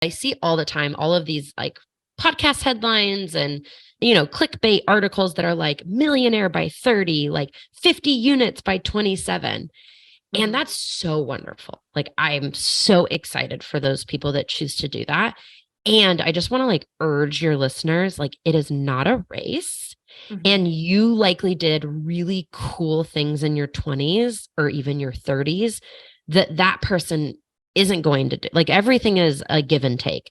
I see all the time, all of these like podcast headlines and, clickbait articles that are like millionaire by 30, like 50 units by 27. And that's so wonderful. Like, I'm so excited for those people that choose to do that. And I just want to like urge your listeners, like, it is not a race. And you likely did really cool things in your 20s or even your 30s that person isn't going to do. Like, everything is a give and take.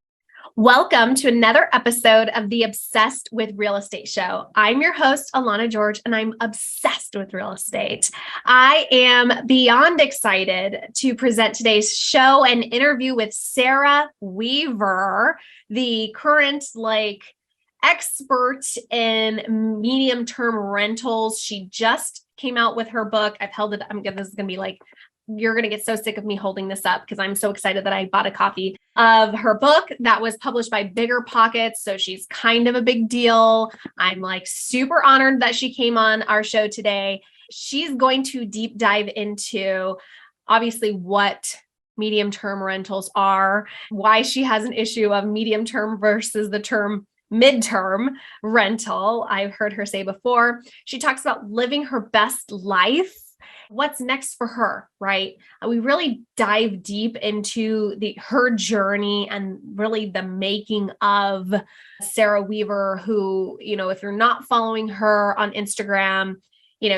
Welcome to another episode of the Obsessed with Real Estate show. I'm your host, Alana George, and I'm obsessed with real estate. I am beyond excited to present today's show and interview with Sarah Weaver, the current expert in medium-term rentals. She just came out with her book. I've held it. This is going to be like, you're going to get so sick of me holding this up because I'm so excited that I bought a copy of her book that was published by Bigger Pockets. So she's kind of a big deal. I'm like super honored that she came on our show today. She's going to deep dive into obviously what medium-term rentals are, why she has an issue of medium-term versus the term midterm rental. I've heard her say before. She talks about living her best life. What's next for her, right? We really dive deep into her journey and really the making of Sarah Weaver, who, if you're not following her on Instagram,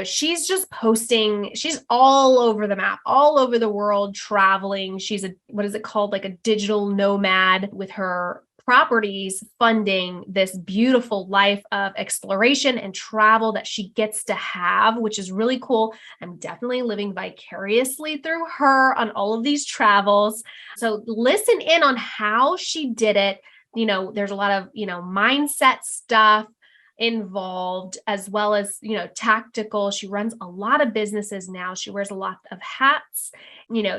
she's just posting, she's all over the map, all over the world, traveling. She's what is it called? Like a digital nomad with her properties, funding this beautiful life of exploration and travel that she gets to have, which is really cool. I'm definitely living vicariously through her on all of these travels. So listen in on how she did it. There's a lot of, mindset stuff involved, as well as, tactical. She runs a lot of businesses now. She wears a lot of hats,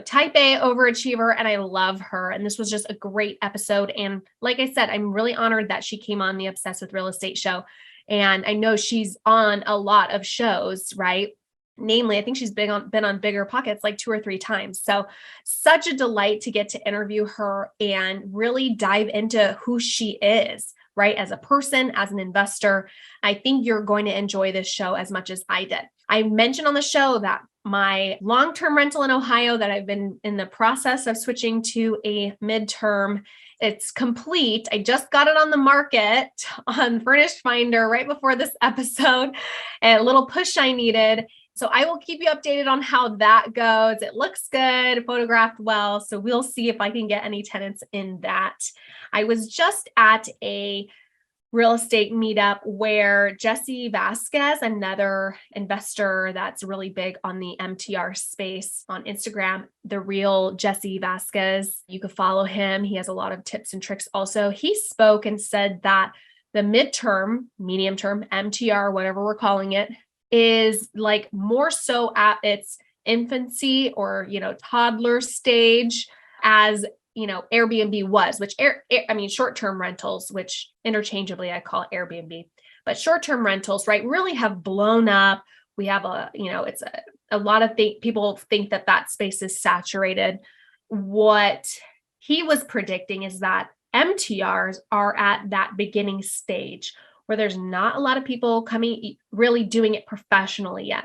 type A overachiever, and I love her. And this was just a great episode. And like I said, I'm really honored that she came on the Obsessed with Real Estate show. And I know she's on a lot of shows, right? Namely, I think she's been on Bigger Pockets like 2 or 3 times. So such a delight to get to interview her and really dive into who she is, right? As a person, as an investor. I think you're going to enjoy this show as much as I did. I mentioned on the show that my long-term rental in Ohio that I've been in the process of switching to a midterm, it's complete. I just got it on the market on Furnished Finder right before this episode, and a little push I needed. So I will keep you updated on how that goes. It looks good, photographed well. So we'll see if I can get any tenants in that. I was just at a real estate meetup where Jesse Vasquez, another investor that's really big on the MTR space on Instagram, the real Jesse Vasquez, you could follow him. He has a lot of tips and tricks also. He spoke and said that the midterm, medium term, MTR, whatever we're calling it, is like more so at its infancy or, toddler stage as, Airbnb was, which short-term rentals, which interchangeably I call it Airbnb, but short-term rentals, right, really have blown up. We have it's a lot of people think that space is saturated. What he was predicting is that MTRs are at that beginning stage where there's not a lot of people really doing it professionally yet.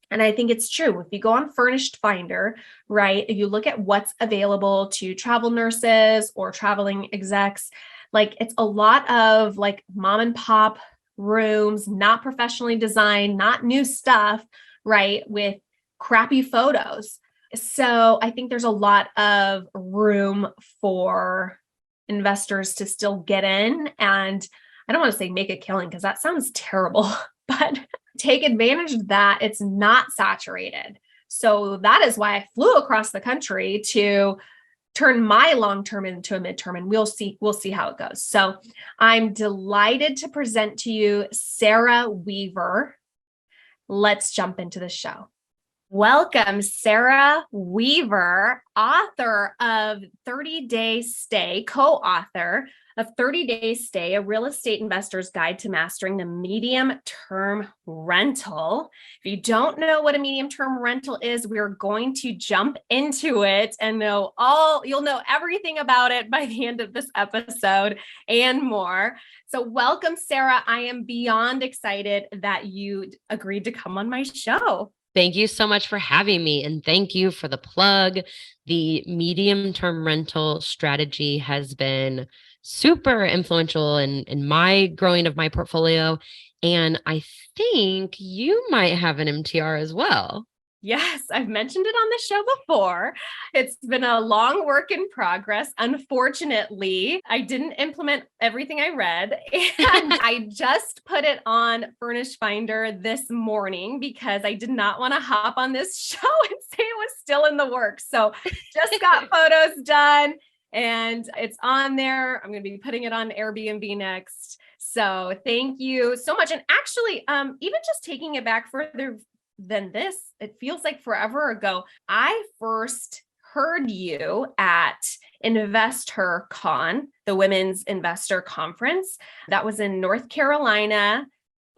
And I think it's true. If you go on Furnished Finder, right, you look at what's available to travel nurses or traveling execs, like it's a lot of like mom and pop rooms, not professionally designed, not new stuff, right, with crappy photos. So I think there's a lot of room for investors to still get in, and I don't want to say make a killing because that sounds terrible, but take advantage of that. It's not saturated. So that is why I flew across the country to turn my long-term into a midterm, and we'll see how it goes. So I'm delighted to present to you Sarah Weaver. Let's jump into the show. Welcome, Sarah Weaver, author of 30 Day Stay, co-author a 30-day stay, a real estate investor's guide to mastering the medium-term rental. If you don't know what a medium-term rental is, we're going to jump into it and you'll know everything about it by the end of this episode and more. So welcome, Sarah. I am beyond excited that you agreed to come on my show. Thank you so much for having me. And thank you for the plug. The medium-term rental strategy has been super influential in my growing of my portfolio. And I think you might have an MTR as well. Yes, I've mentioned it on the show before. It's been a long work in progress. Unfortunately, I didn't implement everything I read, and I just put it on Furnish Finder this morning because I did not want to hop on this show and say it was still in the works. So just got photos done and it's on there. I'm going to be putting it on Airbnb next. So thank you so much. And actually, even just taking it back further than this, it feels like forever ago. I first heard you at Investor Con, the Women's Investor Conference. That was in North Carolina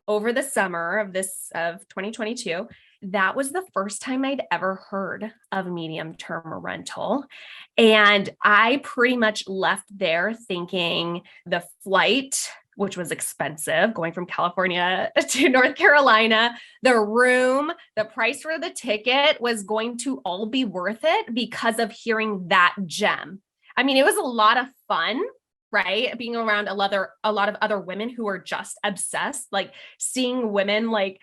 over the summer of 2022. That was the first time I'd ever heard of medium-term rental. And I pretty much left there thinking the flight, which was expensive, going from California to North Carolina, the room, the price for the ticket was going to all be worth it because of hearing that gem. I mean, it was a lot of fun, right? Being around a lot of other women who are just obsessed, like seeing women like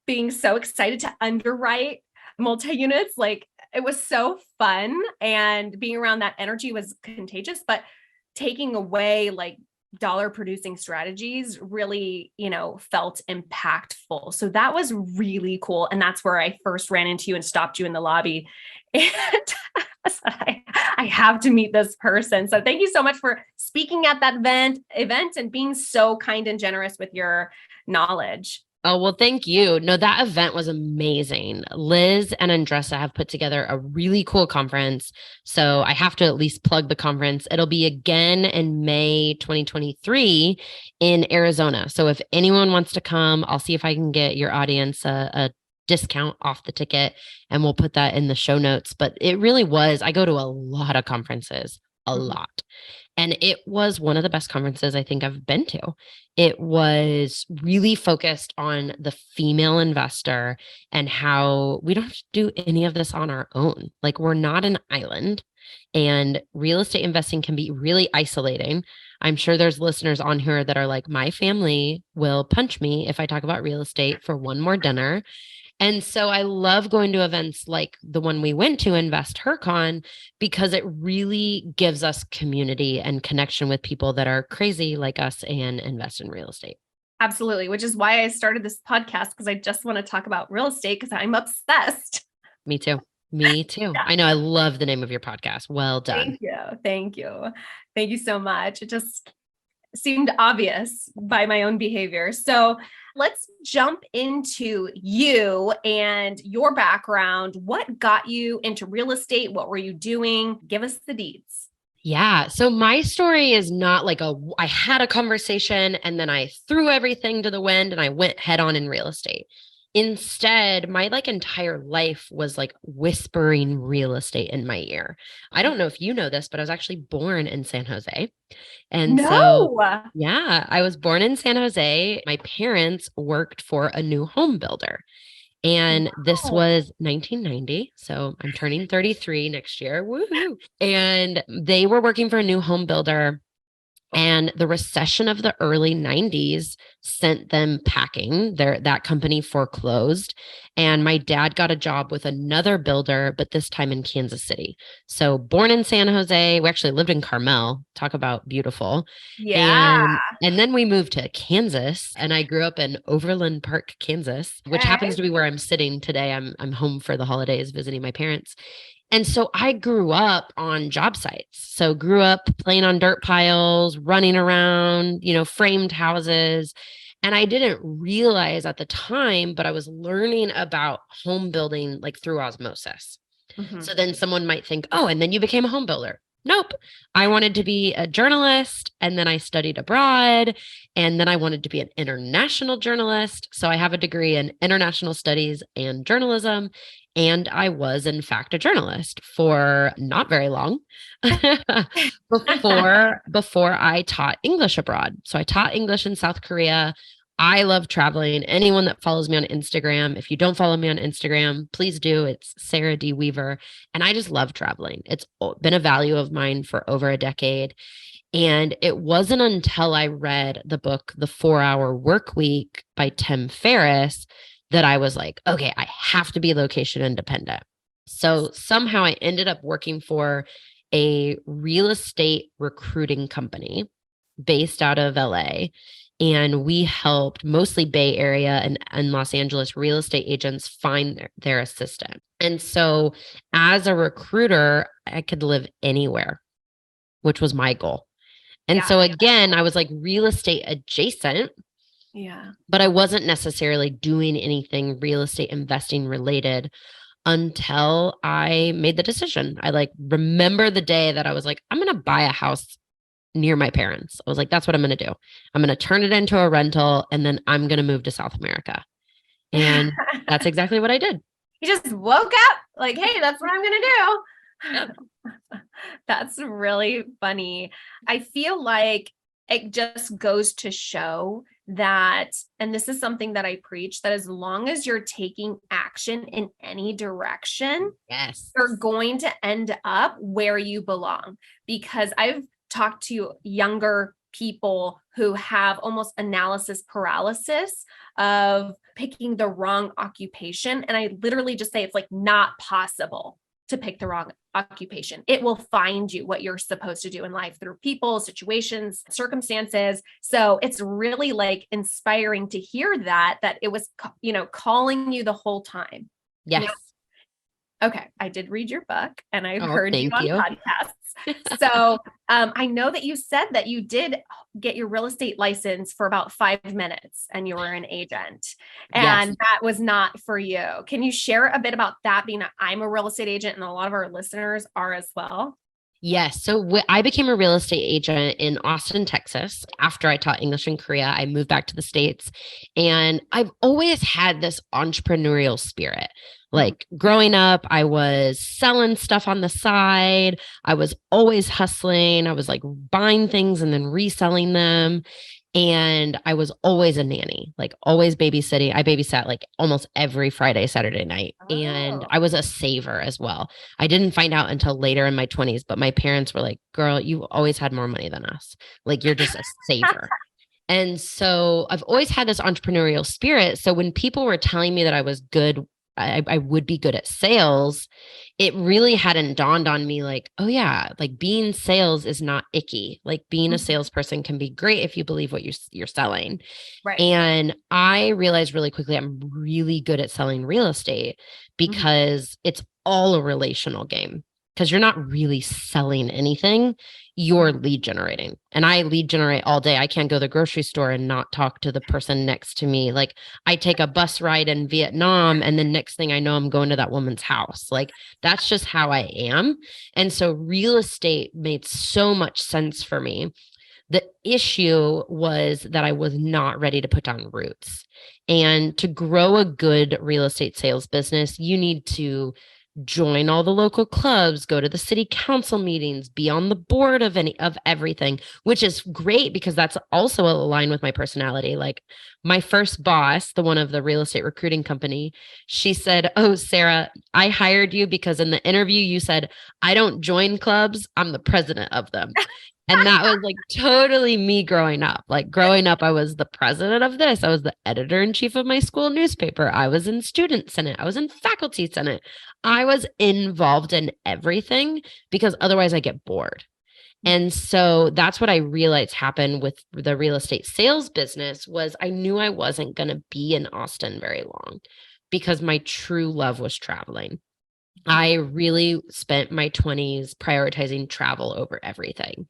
being so excited to underwrite multi-units. Like it was so fun, and being around that energy was contagious, but taking away like dollar producing strategies really, felt impactful. So that was really cool. And that's where I first ran into you and stopped you in the lobby. And I have to meet this person. So thank you so much for speaking at that event and being so kind and generous with your knowledge. Oh, well, thank you. No, that event was amazing. Liz and Andressa have put together a really cool conference. So I have to at least plug the conference. It'll be again in May 2023 in Arizona. So if anyone wants to come, I'll see if I can get your audience a discount off the ticket, and we'll put that in the show notes. But it really was, I go to a lot of conferences, a lot. And it was one of the best conferences I think I've been to. It was really focused on the female investor and how we don't have to do any of this on our own. Like, we're not an island, and real estate investing can be really isolating. I'm sure there's listeners on here that are like, my family will punch me if I talk about real estate for one more dinner. And so I love going to events like the one we went to, Invest HerCon, because it really gives us community and connection with people that are crazy like us and invest in real estate. Absolutely. Which is why I started this podcast, because I just want to talk about real estate because I'm obsessed. Me too. Me too. Yeah. I know. I love the name of your podcast. Well done. Thank you. Thank you so much. It just seemed obvious by my own behavior. So let's jump into you and your background. What got you into real estate? What were you doing? Give us the deets. Yeah. So my story is not like I had a conversation and then I threw everything to the wind and I went head on in real estate. Instead, my entire life was like whispering real estate in my ear. I don't know if you know this, but I was actually born in San Jose. And so, yeah, I was born in San Jose. My parents worked for a new home builder. And this was 1990. So I'm turning 33 next year. Woohoo. And they were working for a new home builder. And the recession of the early 90s sent them packing. That company foreclosed. And my dad got a job with another builder, but this time in Kansas City. So born in San Jose, we actually lived in Carmel. Talk about beautiful. Yeah. And then we moved to Kansas, and I grew up in Overland Park, Kansas, which happens to be where I'm sitting today. I'm home for the holidays visiting my parents. And so I grew up on job sites. So grew up playing on dirt piles, running around, framed houses. And I didn't realize at the time, but I was learning about home building through osmosis. Mm-hmm. So then someone might think, oh, and then you became a home builder. Nope. I wanted to be a journalist, and then I studied abroad, and then I wanted to be an international journalist. So I have a degree in international studies and journalism, and I was in fact a journalist for not very long before I taught English abroad. So I taught English in South Korea. I love traveling. Anyone that follows me on Instagram, if you don't follow me on Instagram, please do. It's Sarah D. Weaver. And I just love traveling. It's been a value of mine for over a decade. And it wasn't until I read the book, The 4-Hour Work Week by Tim Ferriss, that I was like, okay, I have to be location independent. So somehow I ended up working for a real estate recruiting company based out of LA. And we helped mostly Bay Area and Los Angeles real estate agents find their assistant. And so as a recruiter, I could live anywhere, which was my goal. And so again, I was like real estate adjacent. Yeah. But I wasn't necessarily doing anything real estate investing related until I made the decision. I like remember the day that I was like, I'm going to buy a house near my parents. I was like, that's what I'm going to do. I'm going to turn it into a rental, and then I'm going to move to South America. And that's exactly what I did. You just woke up like, hey, that's what I'm going to do. Yep. That's really funny. I feel like it just goes to show that, and this is something that I preach, that as long as you're taking action in any direction, yes, you're going to end up where you belong. Because I've talked to younger people who have almost analysis paralysis of picking the wrong occupation. And I literally just say it's like not possible to pick the wrong occupation. It will find you what you're supposed to do in life through people, situations, circumstances. So it's really like inspiring to hear that it was, calling you the whole time. yes. Okay. I did read your book and I've heard you on podcasts. So I know that you said that you did get your real estate license for about 5 minutes and you were an agent, and that was not for you. Can you share a bit about that, being that I'm a real estate agent and a lot of our listeners are as well? Yes. So I became a real estate agent in Austin, Texas. After I taught English in Korea, I moved back to the States, and I've always had this entrepreneurial spirit. Like growing up, I was selling stuff on the side. I was always hustling. I was like buying things and then reselling them. And I was always a nanny, like always babysitting. I babysat like almost every Friday, Saturday night. And I was a saver as well. I didn't find out until later in my 20s, but my parents were like, girl, you always had more money than us. Like you're just a saver. And so I've always had this entrepreneurial spirit. So when people were telling me that I was good, I would be good at sales, it really hadn't dawned on me like, oh yeah, like being sales is not icky. Like being a salesperson can be great if you believe what you're selling. Right. And I realized really quickly I'm really good at selling real estate because it's all a relational game. Because you're not really selling anything, you're lead generating. And I lead generate all day. I can't go to the grocery store and not talk to the person next to me. Like I take a bus ride in Vietnam, and the next thing I know, I'm going to that woman's house. Like that's just how I am. And so real estate made so much sense for me. The issue was that I was not ready to put down roots. And to grow a good real estate sales business, you need to join all the local clubs, go to the city council meetings, be on the board of everything, which is great because that's also aligned with my personality. Like my first boss, the one of the real estate recruiting company, she said, "Oh, Sarah, I hired you because in the interview you said, I don't join clubs, I'm the president of them." And that was like totally me growing up. Like growing up, I was the president of this. I was the editor in chief of my school newspaper. I was in student senate. I was in faculty senate. I was involved in everything because otherwise I get bored. And so that's what I realized happened with the real estate sales business was I knew I wasn't going to be in Austin very long because my true love was traveling. I really spent my 20s prioritizing travel over everything.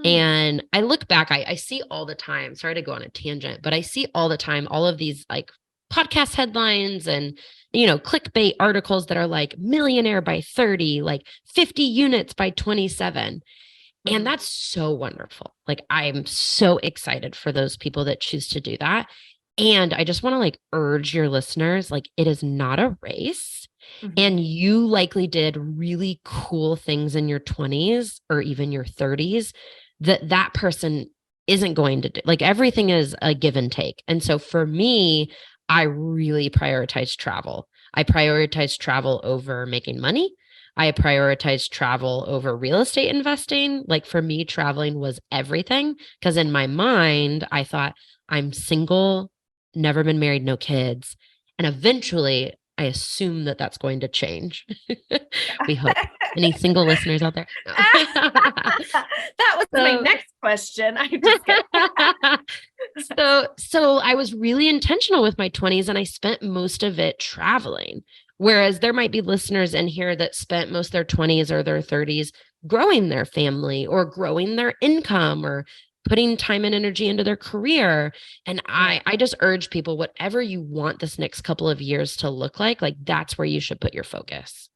And I look back, I see all the time, sorry to go on a tangent, but I see all the time, all of these like podcast headlines and, clickbait articles that are like millionaire by 30, like 50 units by 27. And that's so wonderful. Like, I'm so excited for those people that choose to do that. And I just want to like urge your listeners, like, it is not a race. And you likely did really cool things in your 20s or even your 30s that person isn't going to do. Like, everything is a give and take. And so for me, I really prioritize travel. I prioritize travel over making money. I prioritize travel over real estate investing. Like, for me, traveling was everything, because in my mind, I thought, I'm single, never been married, no kids. And eventually I assume that that's going to change. We hope. Any single listeners out there? No. That was my next question. So I was really intentional with my 20s, and I spent most of it traveling. Whereas there might be listeners in here that spent most of their 20s or their 30s growing their family or growing their income or putting time and energy into their career. And I just urge people, whatever you want this next couple of years to look like that's where you should put your focus.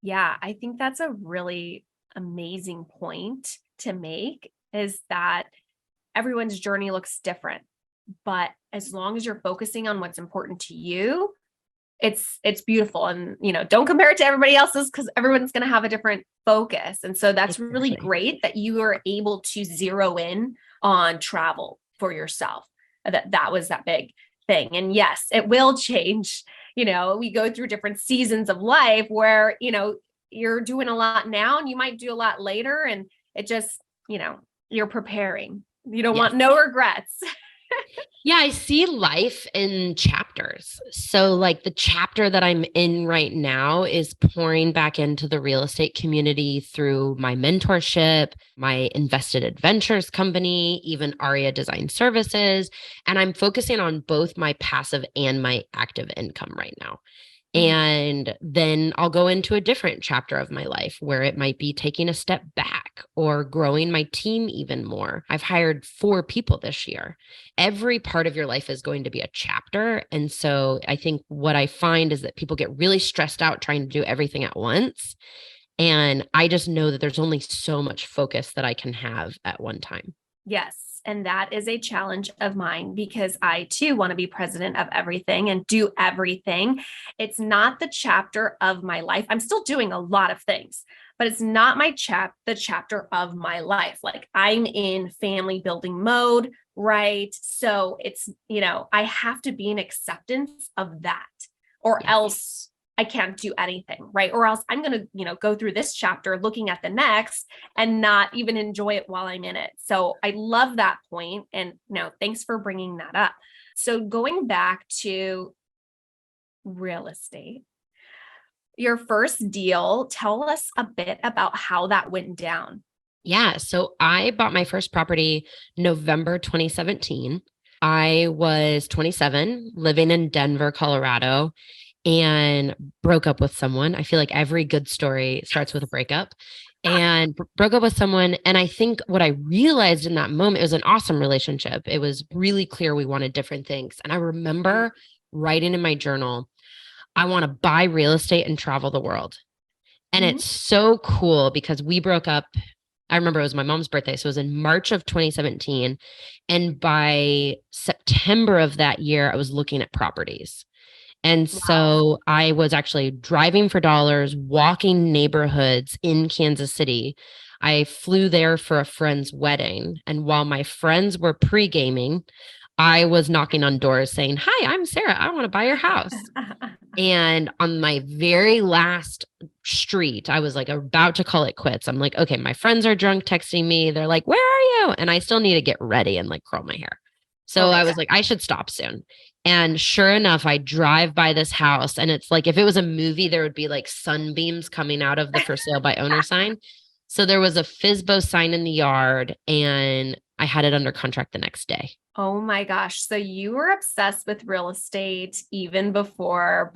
Yeah, I think that's a really amazing point to make, is that everyone's journey looks different. But as long as you're focusing on what's important to you, it's beautiful. And, don't compare it to everybody else's, because everyone's going to have a different focus. And so that's really great that you are able to zero in on travel for yourself. That was that big thing. And yes, it will change. We go through different seasons of life where, you're doing a lot now and you might do a lot later. And it just, you're preparing. You don't want no regrets. Yeah, I see life in chapters. So like the chapter that I'm in right now is pouring back into the real estate community through my mentorship, my invested adventures company, even Arya Design Services. And I'm focusing on both my passive and my active income right now. And then I'll go into a different chapter of my life where it might be taking a step back or growing my team even more. I've hired 4 people this year. Every part of your life is going to be a chapter. And so I think what I find is that people get really stressed out trying to do everything at once. And I just know that there's only so much focus that I can have at one time. Yes. And that is a challenge of mine, because I too want to be president of everything and do everything. It's not the chapter of my life. I'm still doing a lot of things, but it's not the chapter of my life. Like, I'm in family building mode, right? So it's, I have to be in acceptance of that, or else I can't do anything, right? Or else I'm going to, go through this chapter looking at the next and not even enjoy it while I'm in it. So I love that point. And thanks for bringing that up. So going back to real estate, your first deal, tell us a bit about how that went down. Yeah. So I bought my first property November 2017. I was 27, living in Denver, Colorado, and broke up with someone. I feel like every good story starts with a breakup, and broke up with someone. And I think what I realized in that moment, it was an awesome relationship. It was really clear we wanted different things. And I remember writing in my journal, I want to buy real estate and travel the world. And it's so cool because we broke up. I remember it was my mom's birthday. So it was in March of 2017. And by September of that year, I was looking at properties. And so I was actually driving for dollars, walking neighborhoods in Kansas City. I flew there for a friend's wedding. And while my friends were pre-gaming, I was knocking on doors saying, "Hi, I'm Sarah. I want to buy your house." And on my very last street, I was like about to call it quits. I'm like, okay, my friends are drunk texting me. They're like, "Where are you?" And I still need to get ready and like curl my hair. So I was like, I should stop soon. And sure enough, I drive by this house, and it's like, if it was a movie, there would be like sunbeams coming out of the for sale by owner sign. So there was a FSBO sign in the yard, and I had it under contract the next day. Oh my gosh. So you were obsessed with real estate even before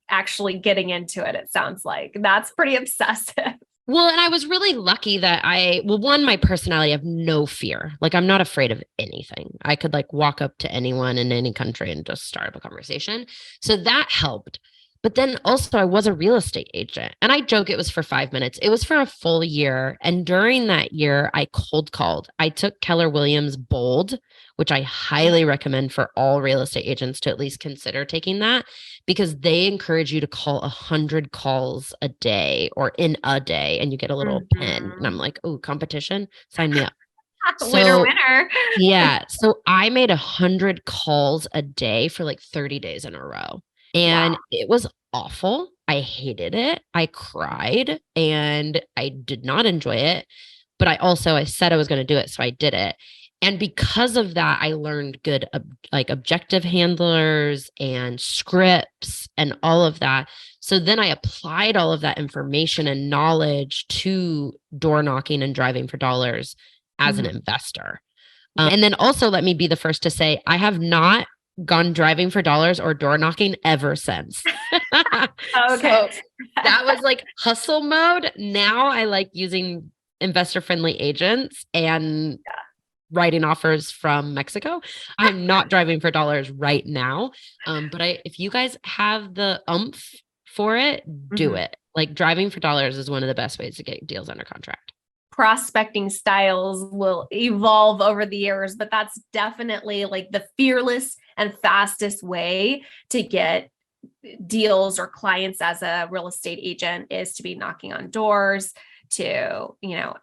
actually getting into it. It sounds like that's pretty obsessive. Well, and I was really lucky that one, my personality, I have no fear. Like I'm not afraid of anything. I could like walk up to anyone in any country and just start up a conversation. So that helped. But then also I was a real estate agent and I joke it was for 5 minutes. It was for a full year. And during that year, I cold called. I took Keller Williams Bold, which I highly recommend for all real estate agents to at least consider taking that because they encourage you to call 100 calls a day or in a day and you get a little pen. And I'm like, oh, competition, sign me up. Winner, winner. Yeah. So I made 100 calls a day for like 30 days in a row. And it was awful. I hated it. I cried and I did not enjoy it. But I said I was going to do it. So I did it. And because of that, I learned good, like objective handlers and scripts and all of that. So then I applied all of that information and knowledge to door knocking and driving for dollars as an investor. And then also let me be the first to say, I have not gone driving for dollars or door knocking ever since. Okay. So that was like hustle mode. Now I like using investor friendly agents and writing offers from Mexico. I'm not driving for dollars right now. But if you guys have the oomph for it, do it. Like driving for dollars is one of the best ways to get deals under contract. Prospecting styles will evolve over the years, but that's definitely like the fearless and fastest way to get deals or clients as a real estate agent is to be knocking on doors, to,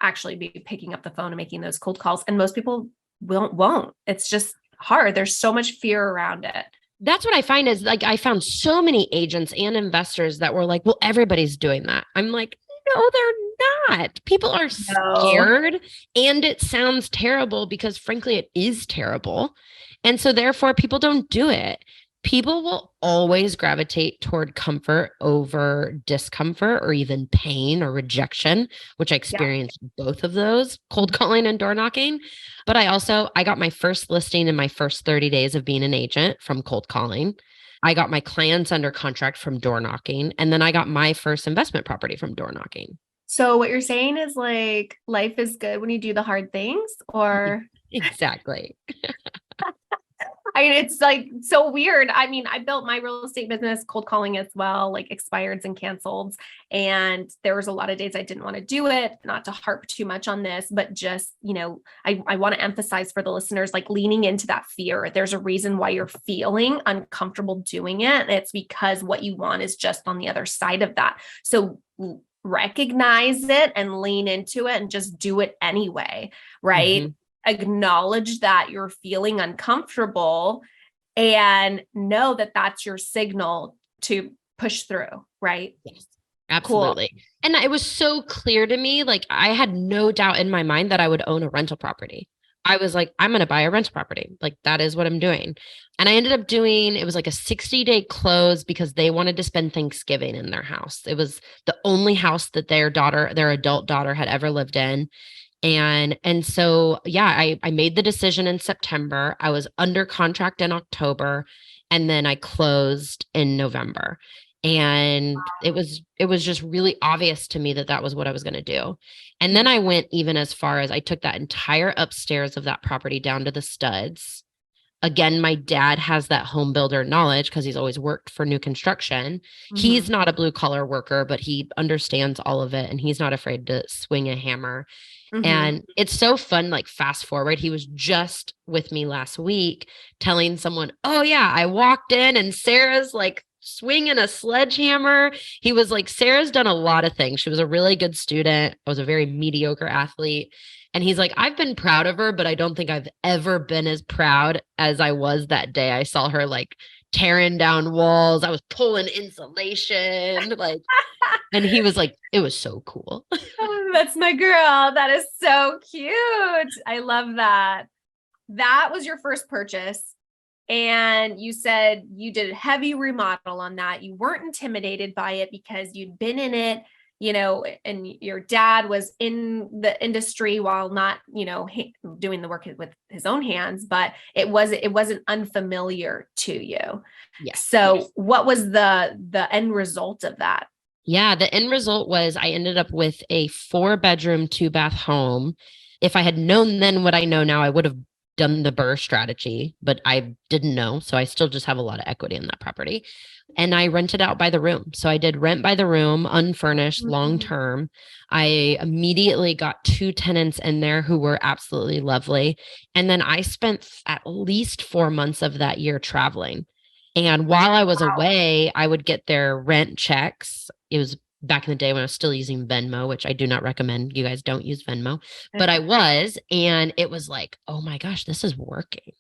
actually be picking up the phone and making those cold calls. And most people won't. It's just hard. There's so much fear around it. That's what I find is like, I found so many agents and investors that were like, well, everybody's doing that. I'm like, no, they're not. People are scared and it sounds terrible because frankly, it is terrible. And so therefore people don't do it. People will always gravitate toward comfort over discomfort or even pain or rejection, which I experienced both of those, cold calling and door knocking. But I got my first listing in my first 30 days of being an agent from cold calling. I got my clients under contract from door knocking. And then I got my first investment property from door knocking. So what you're saying is like, life is good when you do the hard things, or? Exactly. It's like so weird. I mean, I built my real estate business cold calling as well, like expireds and canceled. And there was a lot of days I didn't want to do it, not to harp too much on this, but just, I want to emphasize for the listeners, like leaning into that fear. There's a reason why you're feeling uncomfortable doing it. And it's because what you want is just on the other side of that. So recognize it and lean into it and just do it anyway. Right. Acknowledge that you're feeling uncomfortable and know that that's your signal to push through, right? Yes, absolutely. Cool. And it was so clear to me, like I had no doubt in my mind that I would own a rental property. I was like, I'm going to buy a rental property. Like that is what I'm doing. And I ended up it was like a 60-day close because they wanted to spend Thanksgiving in their house. It was the only house that their adult daughter had ever lived in. And so, I made the decision in September. I was under contract in October, and then I closed in November. And it was just really obvious to me that that was what I was going to do. And then I went even as far as I took that entire upstairs of that property down to the studs. Again, my dad has that home builder knowledge because he's always worked for new construction. He's not a blue collar worker, but he understands all of it. And he's not afraid to swing a hammer. And it's so fun, like fast forward, he was just with me last week telling someone, oh yeah, I walked in and Sarah's like swinging a sledgehammer. He was like, Sarah's done a lot of things. She was a really good student. I was a very mediocre athlete. And he's like, I've been proud of her, but I don't think I've ever been as proud as I was that day. I saw her like tearing down walls. I was pulling insulation, like, and he was like, it was so cool. Oh, that's my girl. That is so cute. I love that. That was your first purchase. And you said you did a heavy remodel on that. You weren't intimidated by it because you'd been in it, and your dad was in the industry while not, doing the work with his own hands, but it wasn't unfamiliar to you. Yes. So what was the end result of that? Yeah, the end result was I ended up with a 4-bedroom, 2-bath home. If I had known then what I know now, I would have done the BRRRR strategy, but I didn't know. So I still just have a lot of equity in that property. And I rented out by the room. So I did rent by the room, unfurnished, long Mhm. term. I immediately got 2 tenants in there who were absolutely lovely. And then I spent at least 4 months of that year traveling. And while I was Wow. away, I would get their rent checks. It was back in the day when I was still using Venmo, which I do not recommend. You guys don't use Venmo, but I was. And it was like, oh my gosh, this is working.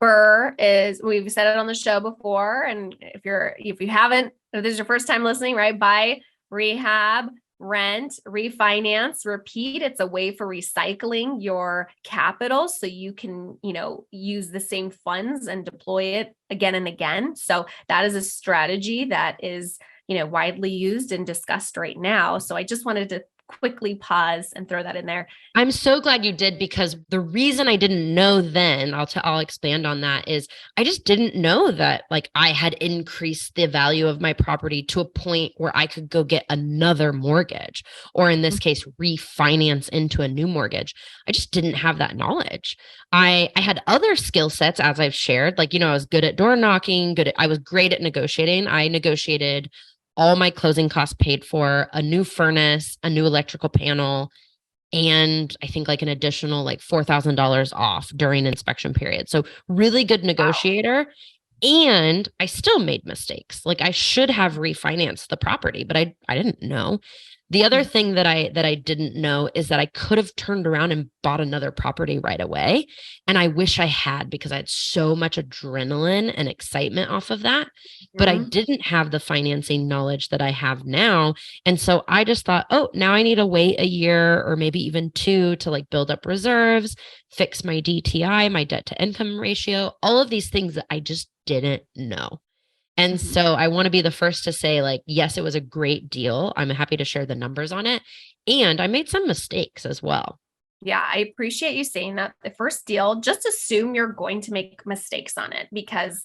BRRRR is, we've said it on the show before. And if you haven't, if this is your first time listening, right? Buy, rehab, rent, refinance, repeat. It's a way for recycling your capital so you can, use the same funds and deploy it again and again. So that is a strategy that is, widely used and discussed right now. So I just wanted to quickly pause and throw that in there. I'm so glad you did, because the reason I didn't know then, I'll expand on that, is I just didn't know that like I had increased the value of my property to a point where I could go get another mortgage, or in this case, refinance into a new mortgage. I just didn't have that knowledge. I had other skill sets, as I've shared, like, I was good at door knocking, I was great at negotiating. I negotiated all my closing costs paid for, a new furnace, a new electrical panel, and I think like an additional like $4,000 off during inspection period. So really good negotiator. And I still made mistakes. Like I should have refinanced the property, but I didn't know. The other thing that I didn't know is that I could have turned around and bought another property right away. And I wish I had, because I had so much adrenaline and excitement off of that. But I didn't have the financing knowledge that I have now. And so I just thought, oh, now I need to wait a year or maybe even 2 to like build up reserves, fix my DTI, my debt to income ratio, all of these things that I just didn't know. And so I want to be the first to say, like, yes, it was a great deal. I'm happy to share the numbers on it. And I made some mistakes as well. Yeah, I appreciate you saying that. The first deal, just assume you're going to make mistakes on it, because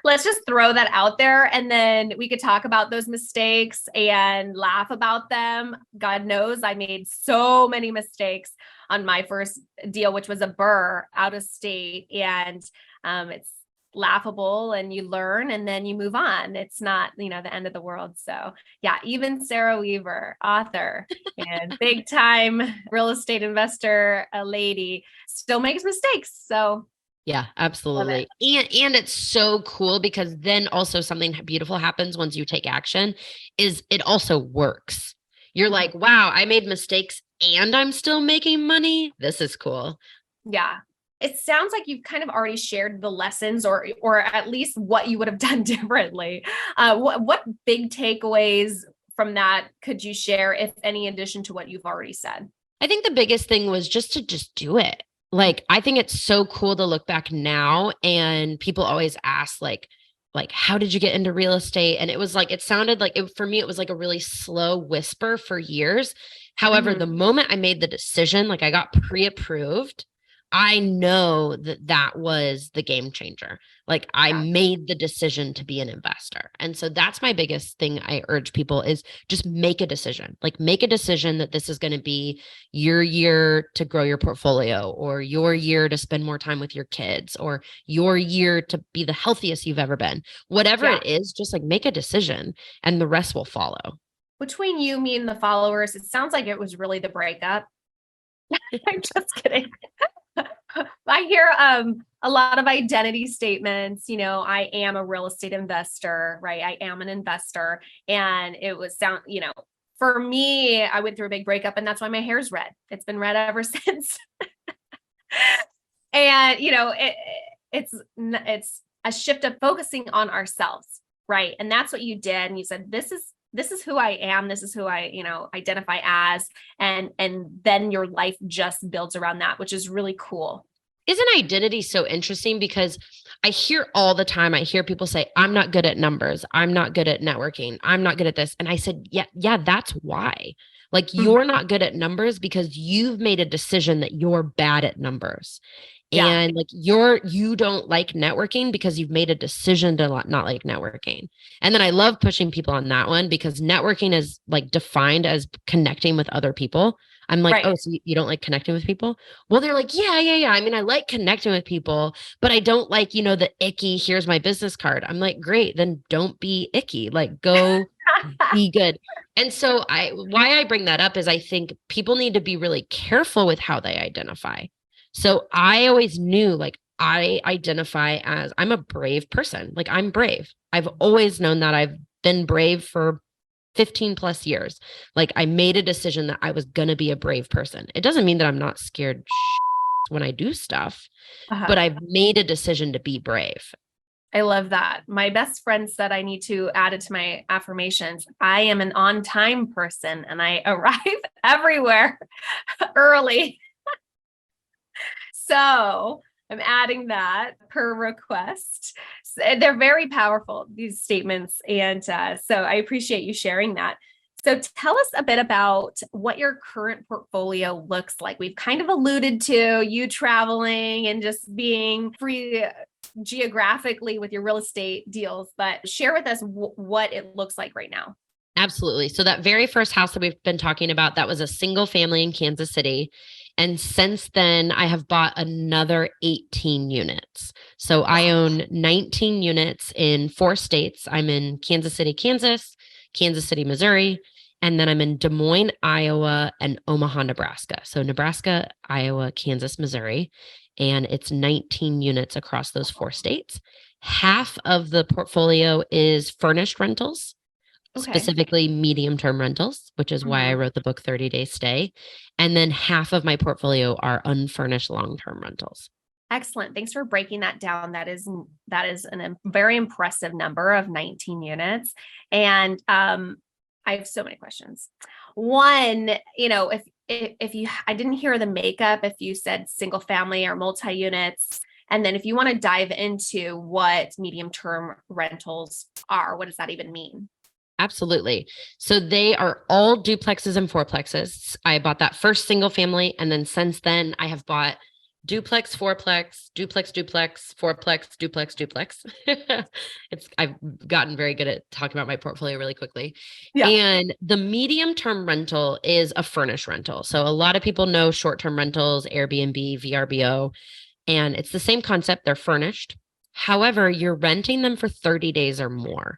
let's just throw that out there. And then we could talk about those mistakes and laugh about them. God knows I made so many mistakes on my first deal, which was a BRRRR out of state. And it's laughable, and you learn and then you move on. It's not, the end of the world. So yeah, even Sarah Weaver, author and big time real estate investor, a lady, still makes mistakes. So yeah, absolutely. And it's so cool, because then also something beautiful happens once you take action, is it also works. You're like, wow, I made mistakes and I'm still making money. This is cool. Yeah. It sounds like you've kind of already shared the lessons, or at least what you would have done differently. What big takeaways from that could you share, if any, addition to what you've already said? I think the biggest thing was just to do it. Like, I think it's so cool to look back now, and people always ask like, how did you get into real estate? And it was like, it sounded like for me, it was like a really slow whisper for years. However, the moment I made the decision, like I got pre-approved, I know that was the game changer. Like I made the decision to be an investor. And so that's my biggest thing I urge people, is just make a decision. Like make a decision that this is going to be your year to grow your portfolio, or your year to spend more time with your kids, or your year to be the healthiest you've ever been. Whatever it is, just like make a decision and the rest will follow. Between you, me, and the followers, it sounds like it was really the breakup. I'm just kidding. I hear a lot of identity statements. I am a real estate investor, right? I am an investor. And it was for me, I went through a big breakup, and that's why my hair's red. It's been red ever since. And, it's a shift of focusing on ourselves, right? And that's what you did. And you said, this is who I am. This is who I, identify as. And then your life just builds around that, which is really cool. Isn't identity so interesting? Because I hear all the time, I hear people say, I'm not good at numbers. I'm not good at networking. I'm not good at this. And I said, yeah, that's why. Like you're not good at numbers because you've made a decision that you're bad at numbers. Yeah. And like you don't like networking because you've made a decision to not like networking. And then I love pushing people on that one because networking is like defined as connecting with other people. I'm like, Right. oh, so you don't like connecting with people? Well, they're like, yeah. I mean, I like connecting with people, but I don't like, the icky, here's my business card. I'm like, great, then don't be icky. Like go be good. And so why I bring that up is I think people need to be really careful with how they identify. So I always knew like I identify as I'm a brave person. Like I'm brave. I've always known that. I've been brave for 15 plus years. Like I made a decision that I was going to be a brave person. It doesn't mean that I'm not scared when I do stuff, but I've made a decision to be brave. I love that. My best friend said I need to add it to my affirmations. I am an on-time person and I arrive everywhere early. So I'm adding that per request. They're very powerful, these statements. And so I appreciate you sharing that. So tell us a bit about what your current portfolio looks like. We've kind of alluded to you traveling and just being free geographically with your real estate deals, but share with us what it looks like right now. Absolutely. So that very first house that we've been talking about, that was a single family in Kansas City. And since then, I have bought another 18 units. So I own 19 units in 4 states. I'm in Kansas City, Kansas, Kansas City, Missouri, and then I'm in Des Moines, Iowa, and Omaha, Nebraska. So Nebraska, Iowa, Kansas, Missouri, and it's 19 units across those 4 states. Half of the portfolio is furnished rentals. Specifically medium-term rentals, which is why I wrote the book 30 Day Stay. And then half of my portfolio are unfurnished long-term rentals. Excellent. Thanks for breaking that down. That is a very impressive number of 19 units. And I have so many questions. One, if you, I didn't hear the makeup, if you said single family or multi-units. And then if you want to dive into what medium-term rentals are, what does that even mean? Absolutely. So they are all duplexes and fourplexes. I bought that first single family. And then since then I have bought duplex, fourplex, duplex, fourplex, duplex. I've gotten very good at talking about my portfolio really quickly. Yeah. And the medium-term rental is a furnished rental. So a lot of people know short-term rentals, Airbnb, VRBO, and it's the same concept. They're furnished. However, you're renting them for 30 days or more.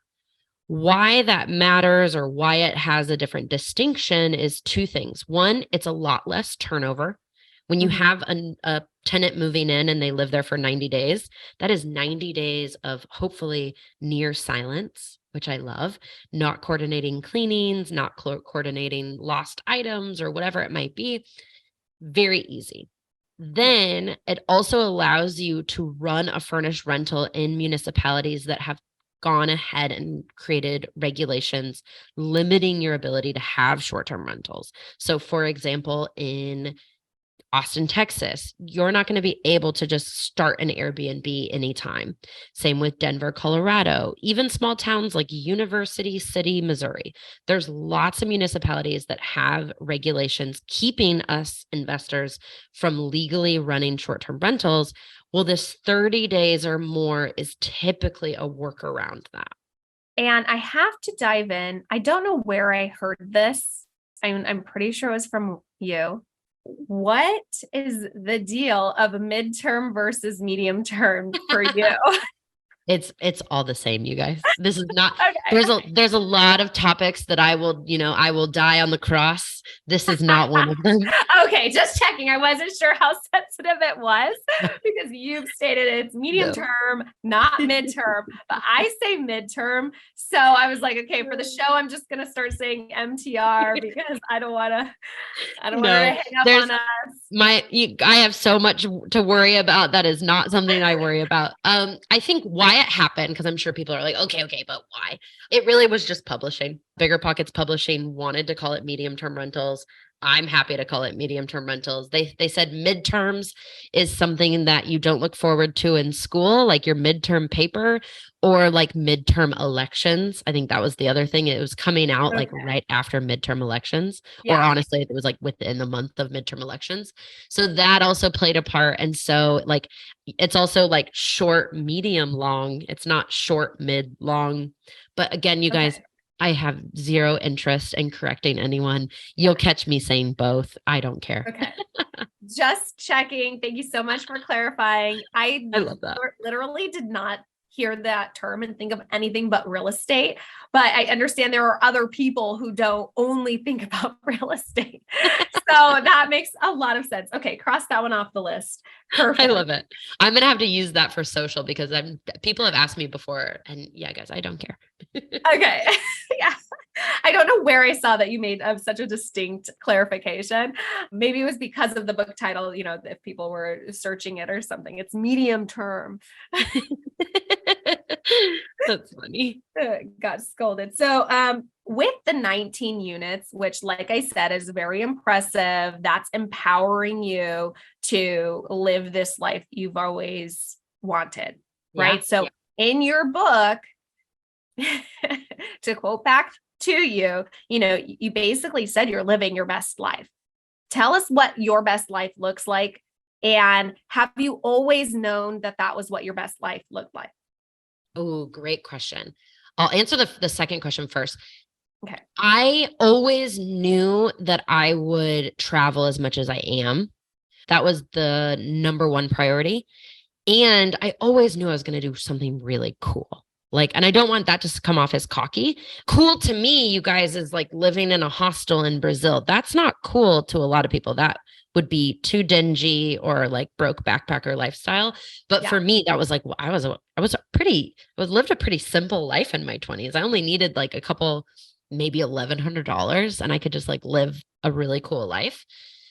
Why that matters or why it has a different distinction is 2 things. One, it's a lot less turnover. When you have a tenant moving in and they live there for 90 days, that is 90 days of hopefully near silence, which I love, not coordinating cleanings, not coordinating lost items or whatever it might be. Very easy. Then it also allows you to run a furnished rental in municipalities that have gone ahead and created regulations limiting your ability to have short-term rentals. So for example, in Austin, Texas, you're not going to be able to just start an Airbnb anytime. Same with Denver, Colorado, even small towns like University City, Missouri. There's lots of municipalities that have regulations keeping us investors from legally running short-term rentals. Well, this 30 days or more is typically a workaround that. And I have to dive in. I don't know where I heard this. I'm pretty sure it was from you. What is the deal of a midterm versus medium term for you? It's all the same, you guys. This is not, there's a lot of topics that I will die on the cross. This is not one of them. Okay. Just checking. I wasn't sure how sensitive it was because you've stated it's medium term, not midterm, but I say midterm. So I was like, okay, for the show, I'm just going to start saying MTR because I don't want to hang up on us. I have so much to worry about. That is not something I worry about. I think why it happened, because I'm sure people are like, okay, but why? It really was just publishing. Bigger Pockets Publishing wanted to call it medium-term rentals. I'm happy to call it medium-term rentals. They said midterms is something that you don't look forward to in school, like your midterm paper or like midterm elections. I think that was the other thing. It was coming out like right after midterm elections, or honestly, it was like within the month of midterm elections. So that also played a part. And so like, it's also like short, medium, long. It's not short, mid, long. But again, you guys, I have zero interest in correcting anyone. You'll catch me saying both. I don't care. Okay. Just checking. Thank you so much for clarifying. I love that. Literally did not hear that term and think of anything but real estate, but I understand there are other people who don't only think about real estate. So that makes a lot of sense. Okay. Cross that one off the list. Perfect. I love it. I'm going to have to use that for social because people have asked me before, and yeah, guys, I don't care. Okay. Yeah. I don't know where I saw that you made such a distinct clarification. Maybe it was because of the book title, if people were searching it or something. It's medium term. That's funny. Got scolded. So with the 19 units, which like I said, is very impressive, that's empowering you to live this life you've always wanted, right? So in your book, to quote back to you, you basically said you're living your best life. Tell us what your best life looks like. And have you always known that that was what your best life looked like? Oh, great question. I'll answer the second question first. Okay. I always knew that I would travel as much as I am. That was the number one priority. And I always knew I was going to do something really cool. And I don't want that to come off as cocky. Cool to me, you guys, is like living in a hostel in Brazil. That's not cool to a lot of people. That would be too dingy or like broke backpacker lifestyle. But for me, that was like, well, I lived a pretty simple life in my 20s. I only needed like a couple, maybe $1,100, and I could just like live a really cool life.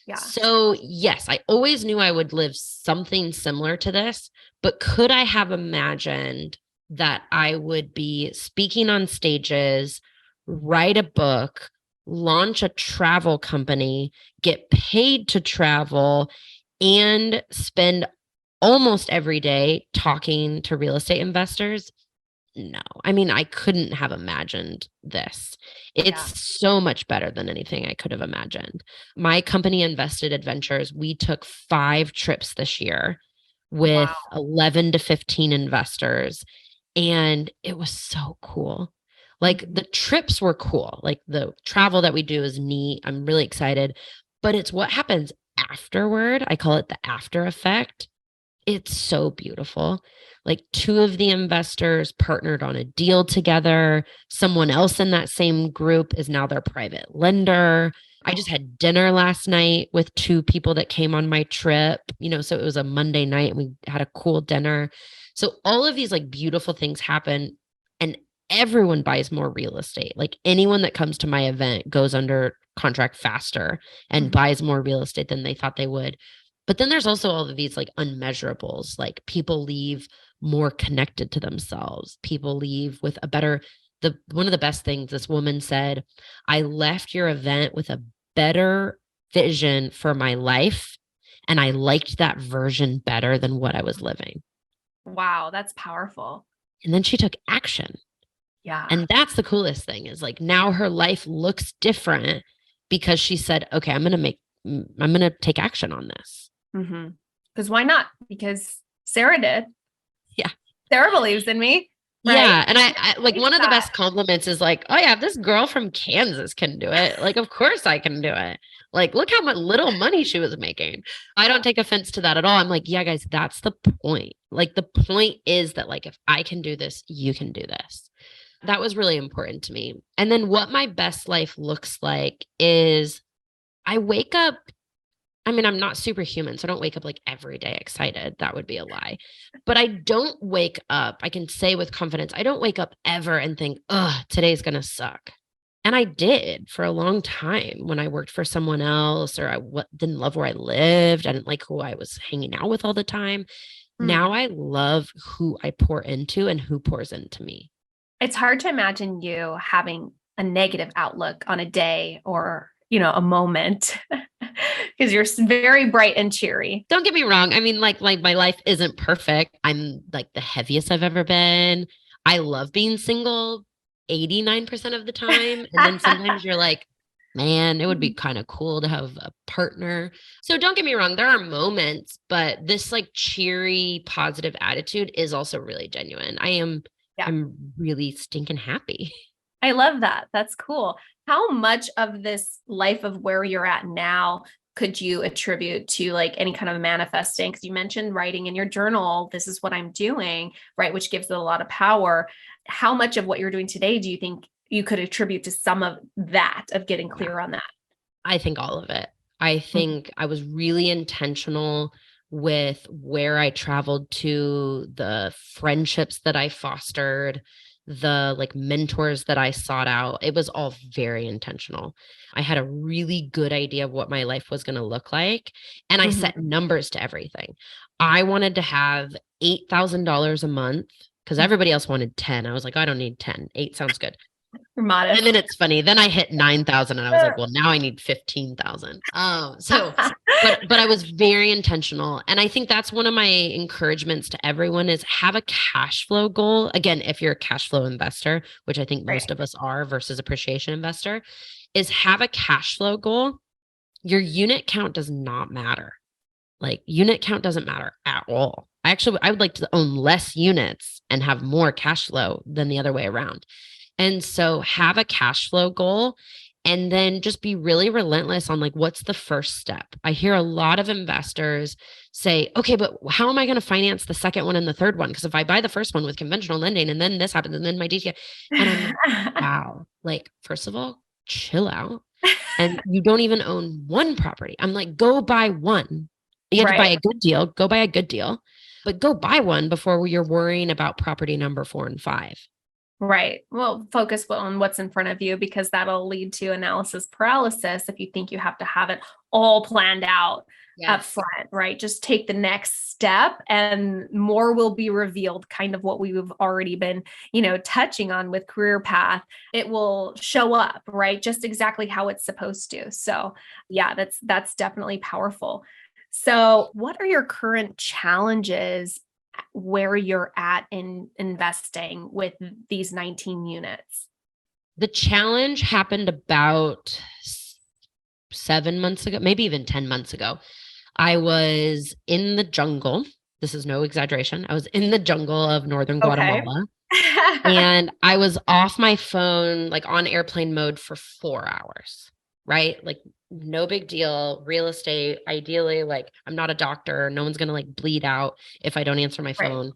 Yeah. So yes, I always knew I would live something similar to this, but could I have imagined that I would be speaking on stages, write a book, launch a travel company, get paid to travel, and spend almost every day talking to real estate investors? No, I mean, I couldn't have imagined this. It's so much better than anything I could have imagined. My company, Invested Adventures, we took 5 trips this year with 11 to 15 investors. And it was so cool. Like the trips were cool. Like the travel that we do is neat. I'm really excited, but it's what happens afterward. I call it the after effect. It's so beautiful. Like 2 of the investors partnered on a deal together. Someone else in that same group is now their private lender. I just had dinner last night with 2 people that came on my trip, so it was a Monday night and we had a cool dinner. So all of these like beautiful things happen and everyone buys more real estate. Like anyone that comes to my event goes under contract faster and buys more real estate than they thought they would. But then there's also all of these like unmeasurables, like people leave more connected to themselves. People leave with one of the best things this woman said, I left your event with a better vision for my life. And I liked that version better than what I was living. Wow, that's powerful. And then she took action. Yeah. And that's the coolest thing is like now her life looks different because she said, okay, I'm going to take action on this. Because why not? Because Sarah did. Yeah. Sarah believes in me. Right? Yeah. And I like one of the best compliments is like, oh yeah, this girl from Kansas can do it. Like, of course I can do it. Like, look how much little money she was making. I don't take offense to that at all. I'm like, yeah, guys, that's the point. Like the point is that like, if I can do this, you can do this. That was really important to me. And then what my best life looks like is I wake up. I mean, I'm not superhuman, so I don't wake up like every day excited. That would be a lie. But I don't wake up, I can say with confidence, I don't wake up ever and think, today's going to suck. And I did for a long time when I worked for someone else or I didn't love where I lived. I didn't like who I was hanging out with all the time. Now I love who I pour into and who pours into me. It's hard to imagine you having a negative outlook on a day or a moment because you're very bright and cheery. Don't get me wrong. I mean, like my life isn't perfect. I'm like the heaviest I've ever been. I love being single 89% of the time. And then sometimes you're like, man, it would be kind of cool to have a partner. So don't get me wrong, there are moments, but this like cheery, positive attitude is also really genuine. I'm really stinking happy. I love that. That's cool. How much of this life of where you're at now could you attribute to like any kind of manifesting? Because you mentioned writing in your journal, this is what I'm doing, right? Which gives it a lot of power. How much of what you're doing today do you think you could attribute to some of that, of getting clear on that? I think all of it. I think I was really intentional with where I traveled to, the friendships that I fostered, the like mentors that I sought out. It was all very intentional. I had a really good idea of what my life was going to look like. And I set numbers to everything. I wanted to have $8,000 a month because everybody else wanted 10. I was like, I don't need 10. 8 sounds good. Modest. And then it's funny. Then I hit 9,000 and I was like, well, now I need 15,000. But I was very intentional. And I think that's one of my encouragements to everyone is have a cash flow goal. Again, if you're a cash flow investor, which I think most of us are versus appreciation investor, is have a cash flow goal. Your unit count does not matter. Like unit count doesn't matter at all. I would like to own less units and have more cash flow than the other way around. And so have a cash flow goal and then just be really relentless on like, what's the first step? I hear a lot of investors say, okay, but how am I going to finance the second one and the third one? Because if I buy the first one with conventional lending and then this happens and then my DCA, and I'm like, wow, like, first of all, chill out. And you don't even own one property. I'm like, go buy one. You have to buy a good deal, go buy a good deal, but go buy one before you're worrying about property number 4 and 5. Right. Well, focus on what's in front of you because that'll lead to analysis paralysis if you think you have to have it all planned out up front, right? Just take the next step and more will be revealed, kind of what we've already been, touching on with career path. It will show up, right? Just exactly how it's supposed to. So yeah, that's definitely powerful. So what are your current challenges where you're at in investing with these 19 units? The challenge happened about 7 months ago, maybe even 10 months ago. I was in the jungle. This is no exaggeration. I was in the jungle of northern Guatemala. And I was off my phone, like on airplane mode for 4 hours, right? Like no big deal. Real estate, ideally, like I'm not a doctor. No one's going to like bleed out if I don't answer my phone,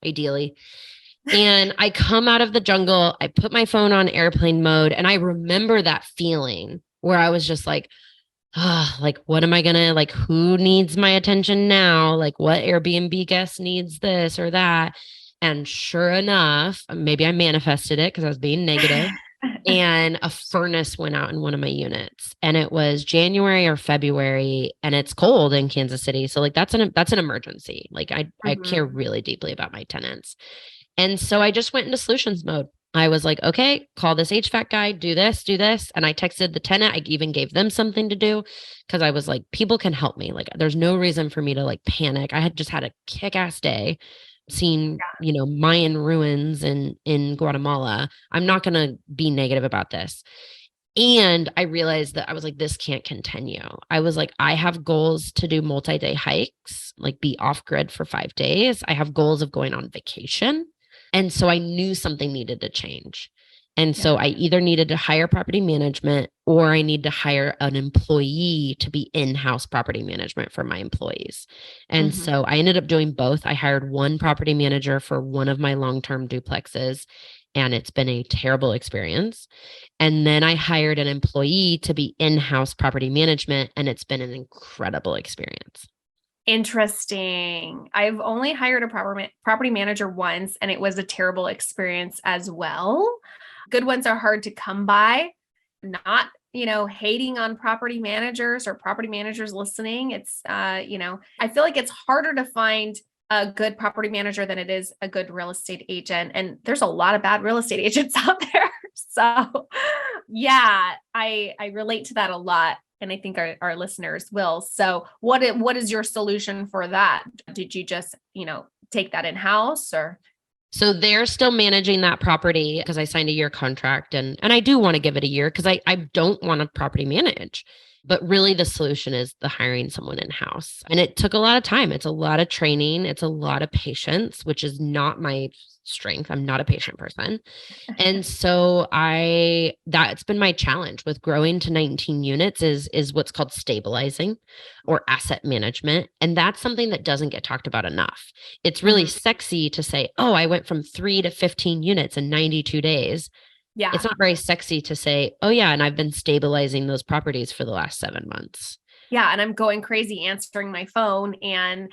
ideally. And I come out of the jungle, I put my phone on airplane mode. And I remember that feeling where I was just like, like, what am I going to, like, who needs my attention now? Like what Airbnb guest needs this or that? And sure enough, maybe I manifested it because I was being negative. And a furnace went out in one of my units and it was January or February and it's cold in Kansas City. So like that's an emergency. Like I care really deeply about my tenants. And so I just went into solutions mode. I was like, okay, call this HVAC guy, do this. And I texted the tenant. I even gave them something to do because I was like, people can help me. Like there's no reason for me to like panic. I had just had a kick-ass day. Seen, Mayan ruins in Guatemala. I'm not going to be negative about this. And I realized that I was like, this can't continue. I was like, I have goals to do multi-day hikes, like be off grid for 5 days. I have goals of going on vacation. And so I knew something needed to change. And so I either needed to hire property management or I need to hire an employee to be in-house property management for my employees. And so I ended up doing both. I hired one property manager for one of my long-term duplexes, and it's been a terrible experience. And then I hired an employee to be in-house property management, and it's been an incredible experience. Interesting. I've only hired a property manager once, and it was a terrible experience as well. Good ones are hard to come by. Not, hating on property managers or property managers listening. It's, I feel like it's harder to find a good property manager than it is a good real estate agent. And there's a lot of bad real estate agents out there. So Yeah, I relate to that a lot. And I think our listeners will. So what is your solution for that? Did you just, take that in-house or? So they're still managing that property because I signed a year contract and I do want to give it a year because I don't want to property manage. But really the solution is the hiring someone in-house. And it took a lot of time. It's a lot of training. It's a lot of patience, which is not my strength. I'm not a patient person. And so that's been my challenge with growing to 19 units is what's called stabilizing or asset management. And that's something that doesn't get talked about enough. It's really sexy to say, oh, I went from 3 to 15 units in 92 days. Yeah. It's not very sexy to say, oh yeah, and I've been stabilizing those properties for the last 7 months. Yeah. And I'm going crazy answering my phone and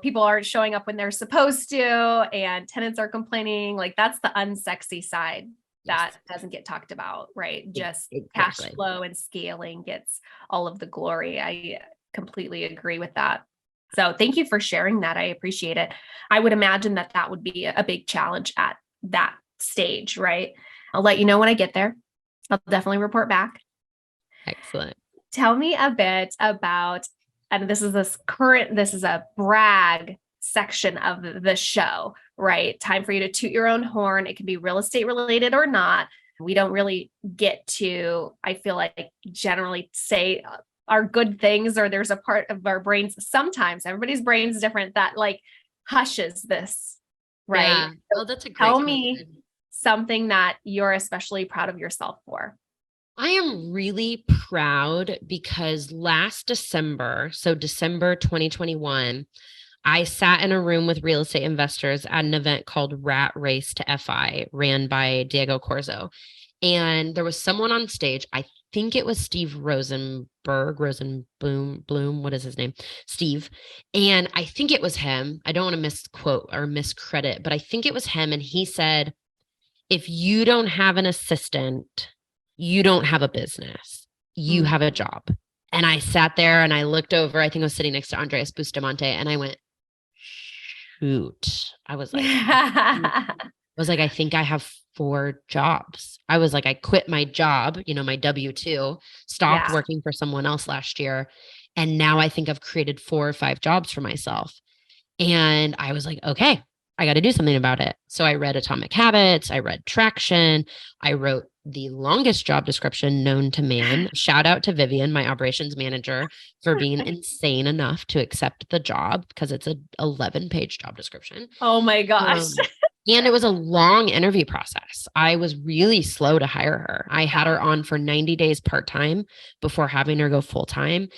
people aren't showing up when they're supposed to, and tenants are complaining. Like that's the unsexy side that doesn't get talked about, right? Just cash flow and scaling gets all of the glory. I completely agree with that. So thank you for sharing that. I appreciate it. I would imagine that would be a big challenge at that stage, right? I'll let you know when I get there. I'll definitely report back. Excellent. Tell me a bit about, and this is a brag section of the show, right? Time for you to toot your own horn. It can be real estate related or not. We don't really get to, I feel like, generally say our good things, or there's a part of our brains. Sometimes everybody's brain is different that like hushes this, right? Yeah. Oh, that's a great Tell me something that you're especially proud of yourself for. I am really proud because last December, so December 2021, I sat in a room with real estate investors at an event called Rat Race to FI, ran by Diego Corzo. And there was someone on stage. I think it was Steve Bloom. What is his name? Steve. And I think it was him. I don't want to misquote or miscredit, but I think it was him. And he said, if you don't have an assistant, you don't have a business. You have a job. And I sat there and I looked over. I think I was sitting next to Andres Bustamante, and I went, shoot. I was like, I think I have 4 jobs. I was like, I quit my job, my W-2, stopped working for someone else last year. And now I think I've created 4 or 5 jobs for myself. And I was like, okay, I got to do something about it. So I read Atomic Habits. I read Traction. I wrote the longest job description known to man. Shout out to Vivian, my operations manager, for being insane enough to accept the job because it's an 11-page job description. Oh my gosh. And it was a long interview process. I was really slow to hire her. I had her on for 90 days part-time before having her go full-time.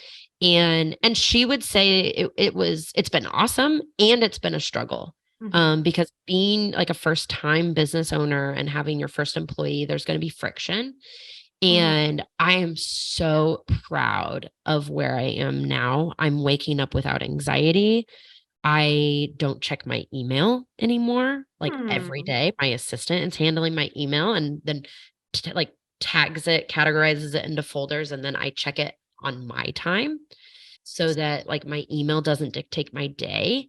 And she would say it's been awesome and it's been a struggle. Because being like a first time business owner and having your first employee, there's going to be friction. And I am so proud of where I am now. I'm waking up without anxiety. I don't check my email anymore. Like every day, my assistant is handling my email and then tags it, categorizes it into folders. And then I check it on my time so that like my email doesn't dictate my day.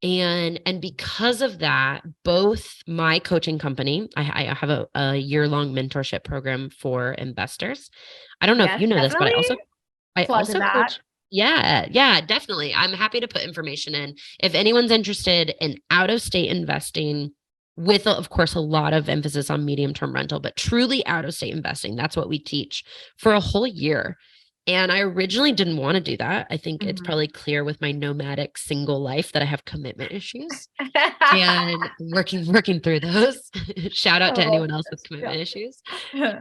And because of that, both my coaching company, I have a year-long mentorship program for investors. I don't know if you know this, but I also coach. Yeah, definitely. I'm happy to put information in. If anyone's interested in out-of-state investing with, of course, a lot of emphasis on medium-term rental, but truly out-of-state investing, that's what we teach for a whole year. And I originally didn't want to do that. I think it's probably clear with my nomadic single life that I have commitment issues and working through those. Shout out to anyone else with commitment issues.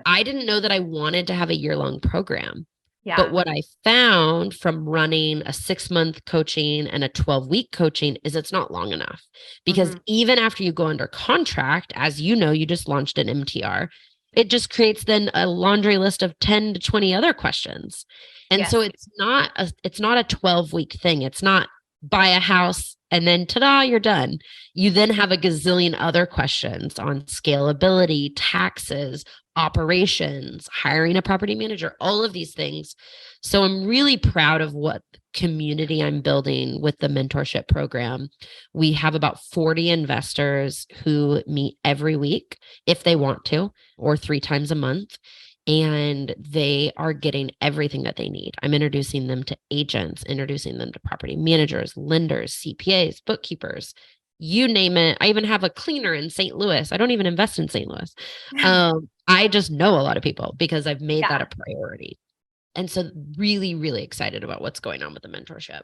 I didn't know that I wanted to have a year-long program. Yeah. But what I found from running a 6-month coaching and a 12-week coaching is it's not long enough, because even after you go under contract, as you know, you just launched an MTR. It just creates then a laundry list of 10 to 20 other questions. And so it's not a 12-week thing. It's not buy a house and then ta-da, you're done. You then have a gazillion other questions on scalability, taxes, operations, hiring a property manager, all of these things. So I'm really proud of what community I'm building with the mentorship program. We have about 40 investors who meet every week if they want to, or 3 times a month. and they are getting everything that they need. I'm introducing them to agents, introducing them to property managers, lenders, CPAs, bookkeepers, you name it. I even have a cleaner in St. Louis. I don't even invest in St. Louis. I just know a lot of people because I've made that a priority. And so really, really excited about what's going on with the mentorship.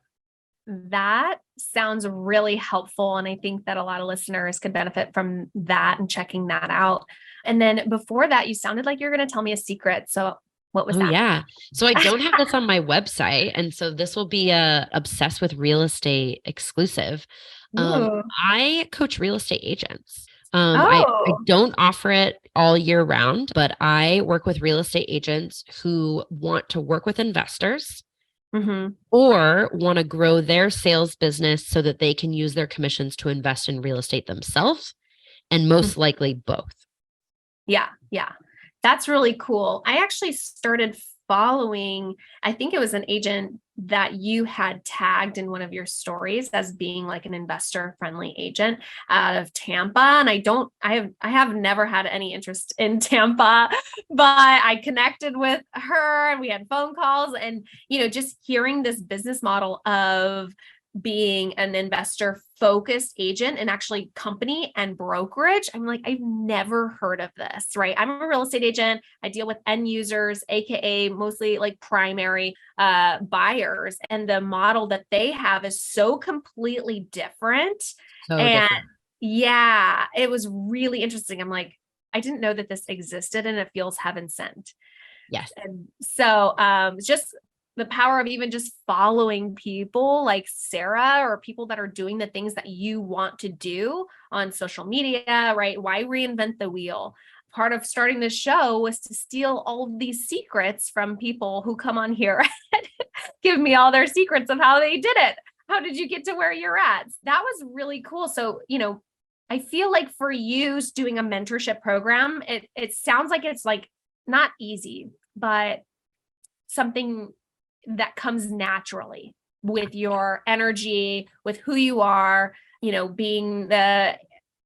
That sounds really helpful. And I think that a lot of listeners could benefit from that and checking that out. And then before that, you sounded like you're going to tell me a secret. So what was that? Yeah. So I don't have this on my website. And so this will be a Obsessed with Real Estate exclusive. I coach real estate agents. I don't offer it all year round, but I work with real estate agents who want to work with investors or want to grow their sales business so that they can use their commissions to invest in real estate themselves, and most likely both. Yeah. Yeah. That's really cool. I actually started following, I think it was an agent that you had tagged in one of your stories as being like an investor friendly agent out of Tampa. And I have never had any interest in Tampa, but I connected with her and we had phone calls and, just hearing this business model of being an investor focused agent and actually company and brokerage. I'm like, I've never heard of this, right? I'm a real estate agent. I deal with end users, AKA mostly like primary buyers. And the model that they have is so completely different. Different. Yeah, it was really interesting. I'm like, I didn't know that this existed and it feels heaven sent. Yes. And so just the power of even just following people like Sarah or people that are doing the things that you want to do on social media, right? Why reinvent the wheel? Part of starting this show was to steal all of these secrets from people who come on here and give me all their secrets of how they did it. How did you get to where you're at? That was really cool. So, I feel like for you doing a mentorship program, it sounds like it's like not easy, but something that comes naturally with your energy, with who you are, being the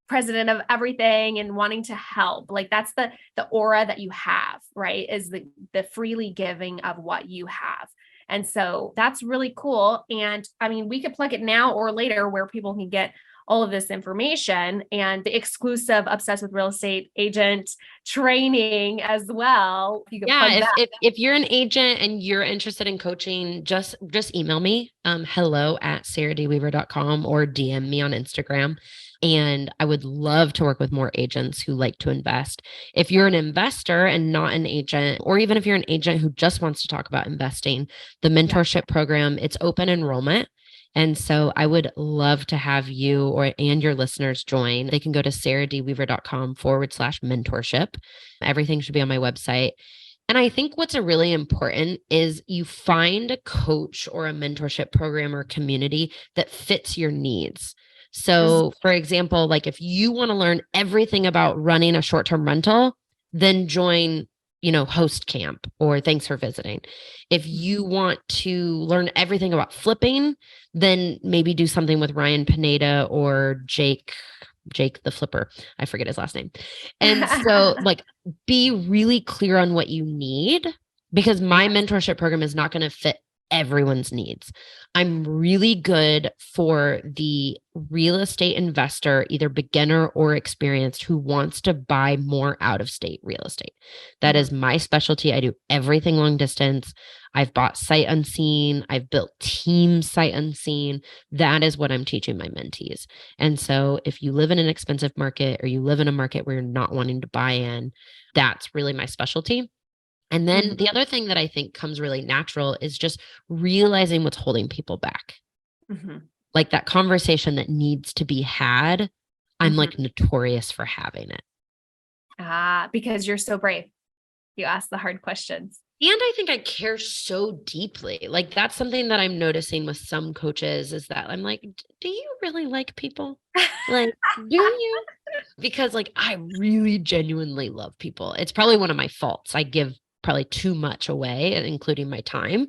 president of everything and wanting to help. Like that's the aura that you have, right? Is the freely giving of what you have. And so that's really cool. And I mean, we could plug it now or later where people can get all of this information and the exclusive Obsessed with Real Estate agent training as well. If you're an agent and you're interested in coaching, just email me, hello@sarahdweaver.com or DM me on Instagram. And I would love to work with more agents who like to invest. If you're an investor and not an agent, or even if you're an agent who just wants to talk about investing, the mentorship program, it's open enrollment. And so I would love to have you and your listeners join. They can go to sarahdweaver.com/mentorship. Everything should be on my website. And I think what's really important is you find a coach or a mentorship program or community that fits your needs. So for example, like if you want to learn everything about running a short-term rental, then join Host Camp or Thanks for Visiting. If you want to learn everything about flipping, then maybe do something with Ryan Pineda or Jake the Flipper. I forget his last name. And so like be really clear on what you need, because my mentorship program is not going to fit everyone's needs. I'm really good for the real estate investor, either beginner or experienced, who wants to buy more out of state real estate. That is my specialty. I do everything long distance. I've bought sight unseen. I've built teams sight unseen. That is what I'm teaching my mentees. And so if you live in an expensive market or you live in a market where you're not wanting to buy in, that's really my specialty. And then the other thing that I think comes really natural is just realizing what's holding people back. Like that conversation that needs to be had. I'm like notorious for having it. Because you're so brave. You ask the hard questions. And I think I care so deeply. Like that's something that I'm noticing with some coaches is that I'm like, do you really like people? Like, do you? Because like, I really genuinely love people. It's probably one of my faults. I give probably too much away, including my time.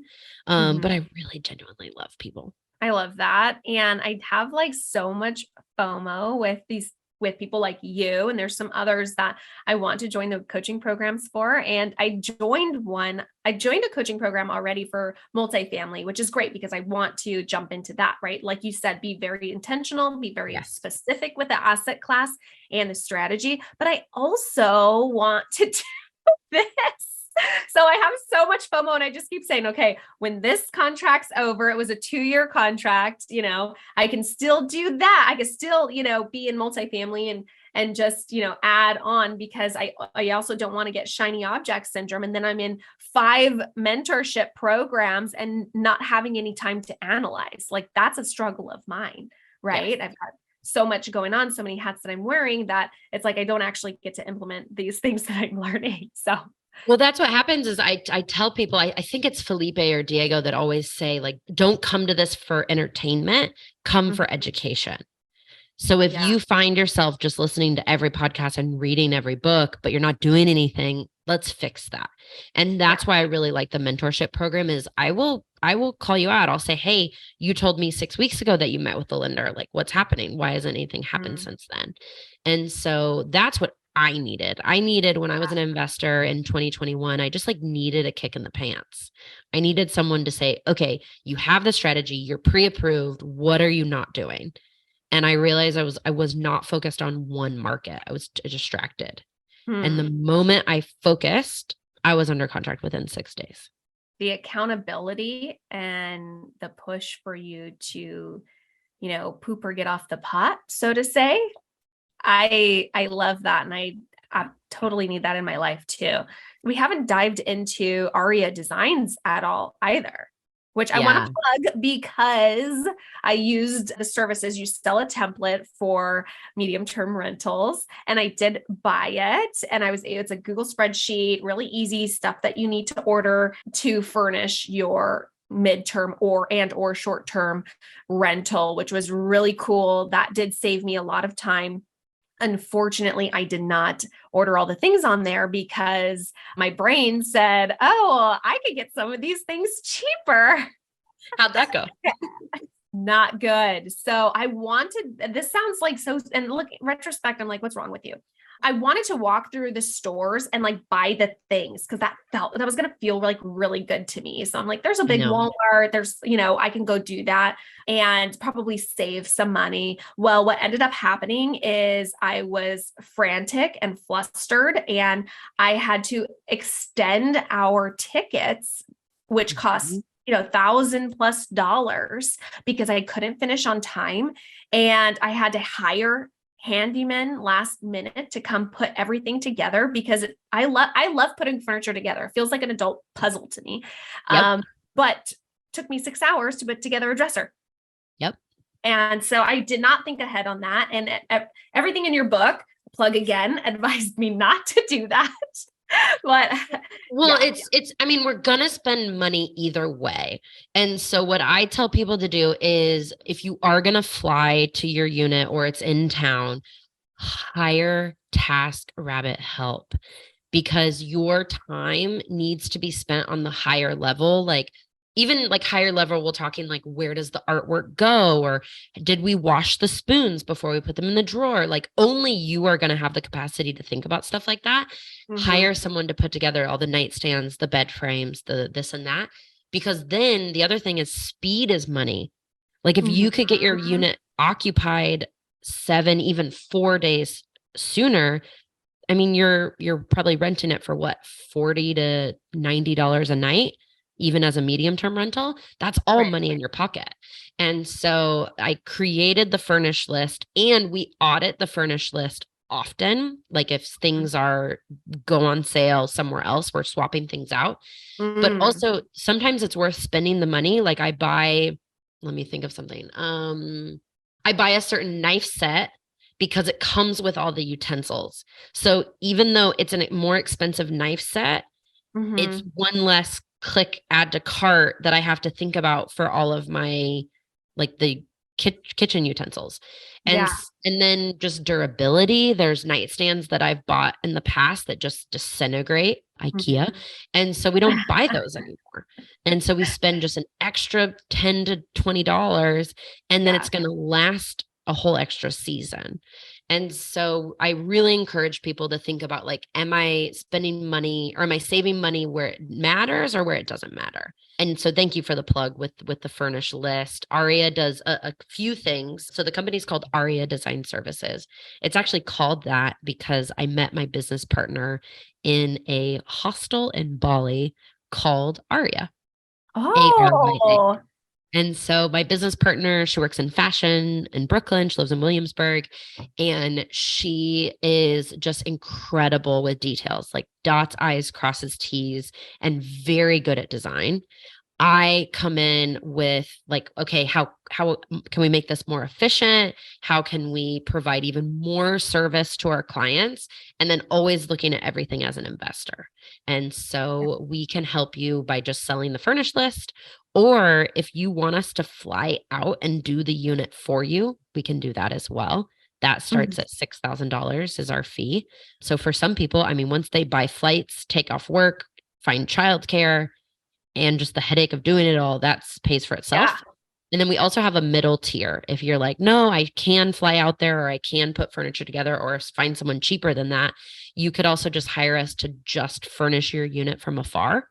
But I really genuinely love people. I love that. And I have like so much FOMO with these with people like you. And there's some others that I want to join the coaching programs for. And I joined a coaching program already for multifamily, which is great because I want to jump into that, right? Like you said, be very intentional, be very specific with the asset class and the strategy. But I also want to do this. So I have so much FOMO and I just keep saying, okay, when this contract's over, it was a 2-year contract, I can still do that. I can still, be in multifamily and just, add on, because I also don't want to get shiny object syndrome. And then I'm in 5 mentorship programs and not having any time to analyze. Like, that's a struggle of mine, right? Yes. I've got so much going on, so many hats that I'm wearing, that it's like, I don't actually get to implement these things that I'm learning. So well, that's what happens is I tell people, I think it's Felipe or Diego that always say, like, don't come to this for entertainment, come for education. So if you find yourself just listening to every podcast and reading every book, but you're not doing anything, let's fix that. And that's why I really like the mentorship program is I will call you out. I'll say, hey, you told me 6 weeks ago that you met with the lender. Like, what's happening? Why hasn't anything happened since then? And so that's what I needed when I was an investor in 2021, I just needed a kick in the pants. I needed someone to say, okay, you have the strategy, you're pre-approved. What are you not doing? And I realized I was not focused on one market. I was distracted. And the moment I focused, I was under contract within 6 days. The accountability and the push for you to, poop or get off the pot, so to say. I love that. And I totally need that in my life too. We haven't dived into Arya Designs at all either, which I want to plug because I used the services. You sell a template for medium-term rentals, and I did buy it. And it's a Google spreadsheet, really easy stuff that you need to order to furnish your midterm or short-term rental, which was really cool. That did save me a lot of time. Unfortunately, I did not order all the things on there because my brain said, oh, I could get some of these things cheaper. How'd that go? Not good. So this sounds like and look, in retrospect, I'm like, what's wrong with you? I wanted to walk through the stores and buy the things because that was going to feel really good to me. So I'm like, there's a big Walmart, there's, I can go do that and probably save some money. Well, what ended up happening is I was frantic and flustered, and I had to extend our tickets, which cost $1,000+ because I couldn't finish on time. And I had to hire handyman last minute to come put everything together because I love putting furniture together. It feels like an adult puzzle to me. But took me 6 hours to put together a dresser. Yep. And so I did not think ahead on that. And everything in your book, plug again, advised me not to do that. But we're going to spend money either way. And so what I tell people to do is if you are going to fly to your unit or it's in town, hire TaskRabbit help, because your time needs to be spent on the higher level. Even higher level, we're talking where does the artwork go? Or did we wash the spoons before we put them in the drawer? Only you are going to have the capacity to think about stuff like that. Mm-hmm. Hire someone to put together all the nightstands, the bed frames, the this and that. Because then the other thing is speed is money. If you could get your unit occupied 7, even 4 days sooner, you're probably renting it for what, $40 to $90 a night. Even as a medium-term rental, that's all money in your pocket. And so I created the furnished list, and we audit the furnished list often. If things go on sale somewhere else, we're swapping things out. But also sometimes it's worth spending the money. Let me think of something. I buy a certain knife set because it comes with all the utensils. So even though it's a more expensive knife set, it's one less click add to cart that I have to think about for all of my the kitchen utensils. And then just durability. There's nightstands that I've bought in the past that just disintegrate, IKEA. And so we don't buy those anymore. And so we spend just an extra $10 to $20, and then it's going to last a whole extra season. And so I really encourage people to think about like, am I spending money or am I saving money where it matters or where it doesn't matter? And so thank you for the plug with the furnished list. Arya does a few things. So the company's called Arya Design Services. It's actually called that because I met my business partner in a hostel in Bali called Arya. Arya. Oh, And so my business partner, she works in fashion in Brooklyn. She lives in Williamsburg, and she is just incredible with details, like dots, I's, crosses, T's, and very good at design. I come in with like, okay, how can we make this more efficient? How can we provide even more service to our clients? And then always looking at everything as an investor. And so we can help you by just selling the furnished list. Or if you want us to fly out and do the unit for you, we can do that as well. That starts at $6,000 is our fee. So for some people, I mean, once they buy flights, take off work, find childcare, and just the headache of doing it all, that pays for itself. Yeah. And then we also have a middle tier. If you're like, no, I can fly out there or I can put furniture together or find someone cheaper than that, you could also just hire us to just furnish your unit from afar,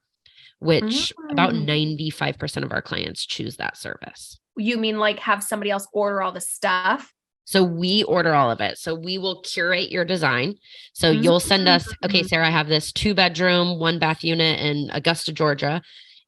which about 95% of our clients choose that service. You mean like have somebody else order all the stuff? So we order all of it. So we will curate your design. So you'll send us, okay, Sarah, I have this 2-bedroom, 1-bath unit in Augusta, Georgia.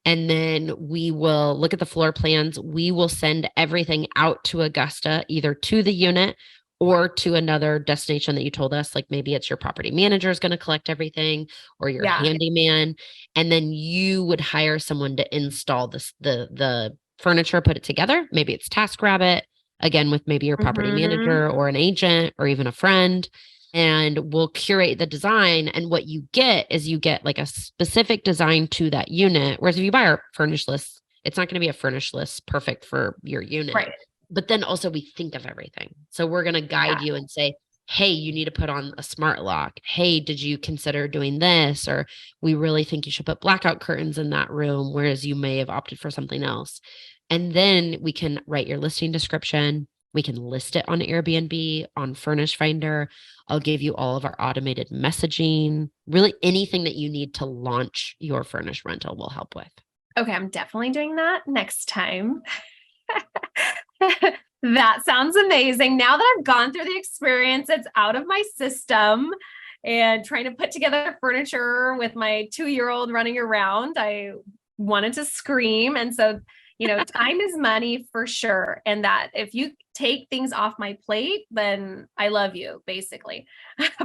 And then we will look at the floor plans. We will send everything out to Augusta, either to the unit or to another destination that you told us. Like maybe it's your property manager is going to collect everything or your handyman. And then you would hire someone to install the furniture, put it together. Maybe it's TaskRabbit, again, with maybe your property manager or an agent or even a friend. And we'll curate the design. And what you get is you get like a specific design to that unit. Whereas if you buy our furnished list, it's not going to be a furnished list perfect for your unit. Right. But then also we think of everything. So we're going to guide you and say, hey, you need to put on a smart lock. Hey, did you consider doing this? Or we really think you should put blackout curtains in that room, whereas you may have opted for something else. And then we can write your listing description. We can list it on Airbnb, on Furnish Finder. I'll give you all of our automated messaging. Really anything that you need to launch your furnished rental will help with. Okay, I'm definitely doing that next time. That sounds amazing. Now that I've gone through the experience, it's out of my system and trying to put together furniture with my 2-year-old running around, I wanted to scream. And so time is money for sure. And that if you take things off my plate, then I love you basically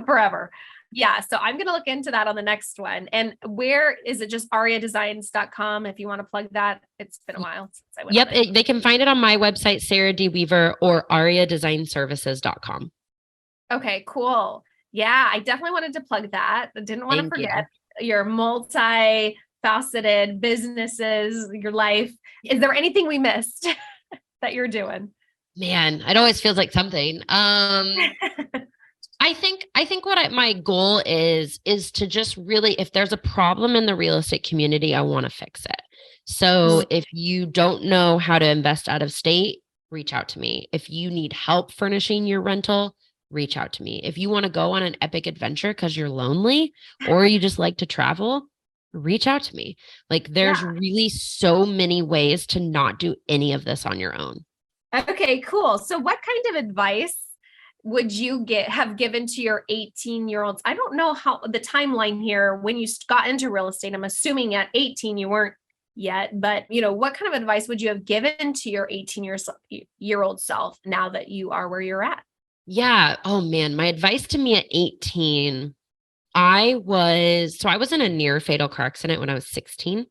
forever. Yeah. So I'm going to look into that on the next one. And where is it? Just aryadesigns.com. If you want to plug that, it's been a while since I went. Yep. They can find it on my website, Sarah D. Weaver, or aryadesignservices.com. Okay, cool. Yeah. I definitely wanted to plug that. I didn't want to forget your multi-faceted businesses, your life. Is there anything we missed that you're doing? Man, it always feels like something. I think what my goal is to just really, if there's a problem in the real estate community, I want to fix it. So if you don't know how to invest out of state, reach out to me. If you need help furnishing your rental, reach out to me. If you want to go on an epic adventure because you're lonely or you just like to travel, reach out to me. Like there's really so many ways to not do any of this on your own. Okay, cool. So what kind of advice would you have given to your 18-year-olds? I don't know how the timeline here when you got into real estate. I'm assuming at 18 you weren't yet, but what kind of advice would you have given to your 18-year-old self now that you are where you're at? Yeah. Oh man, my advice to me at 18, I was in a near fatal car accident when I was 16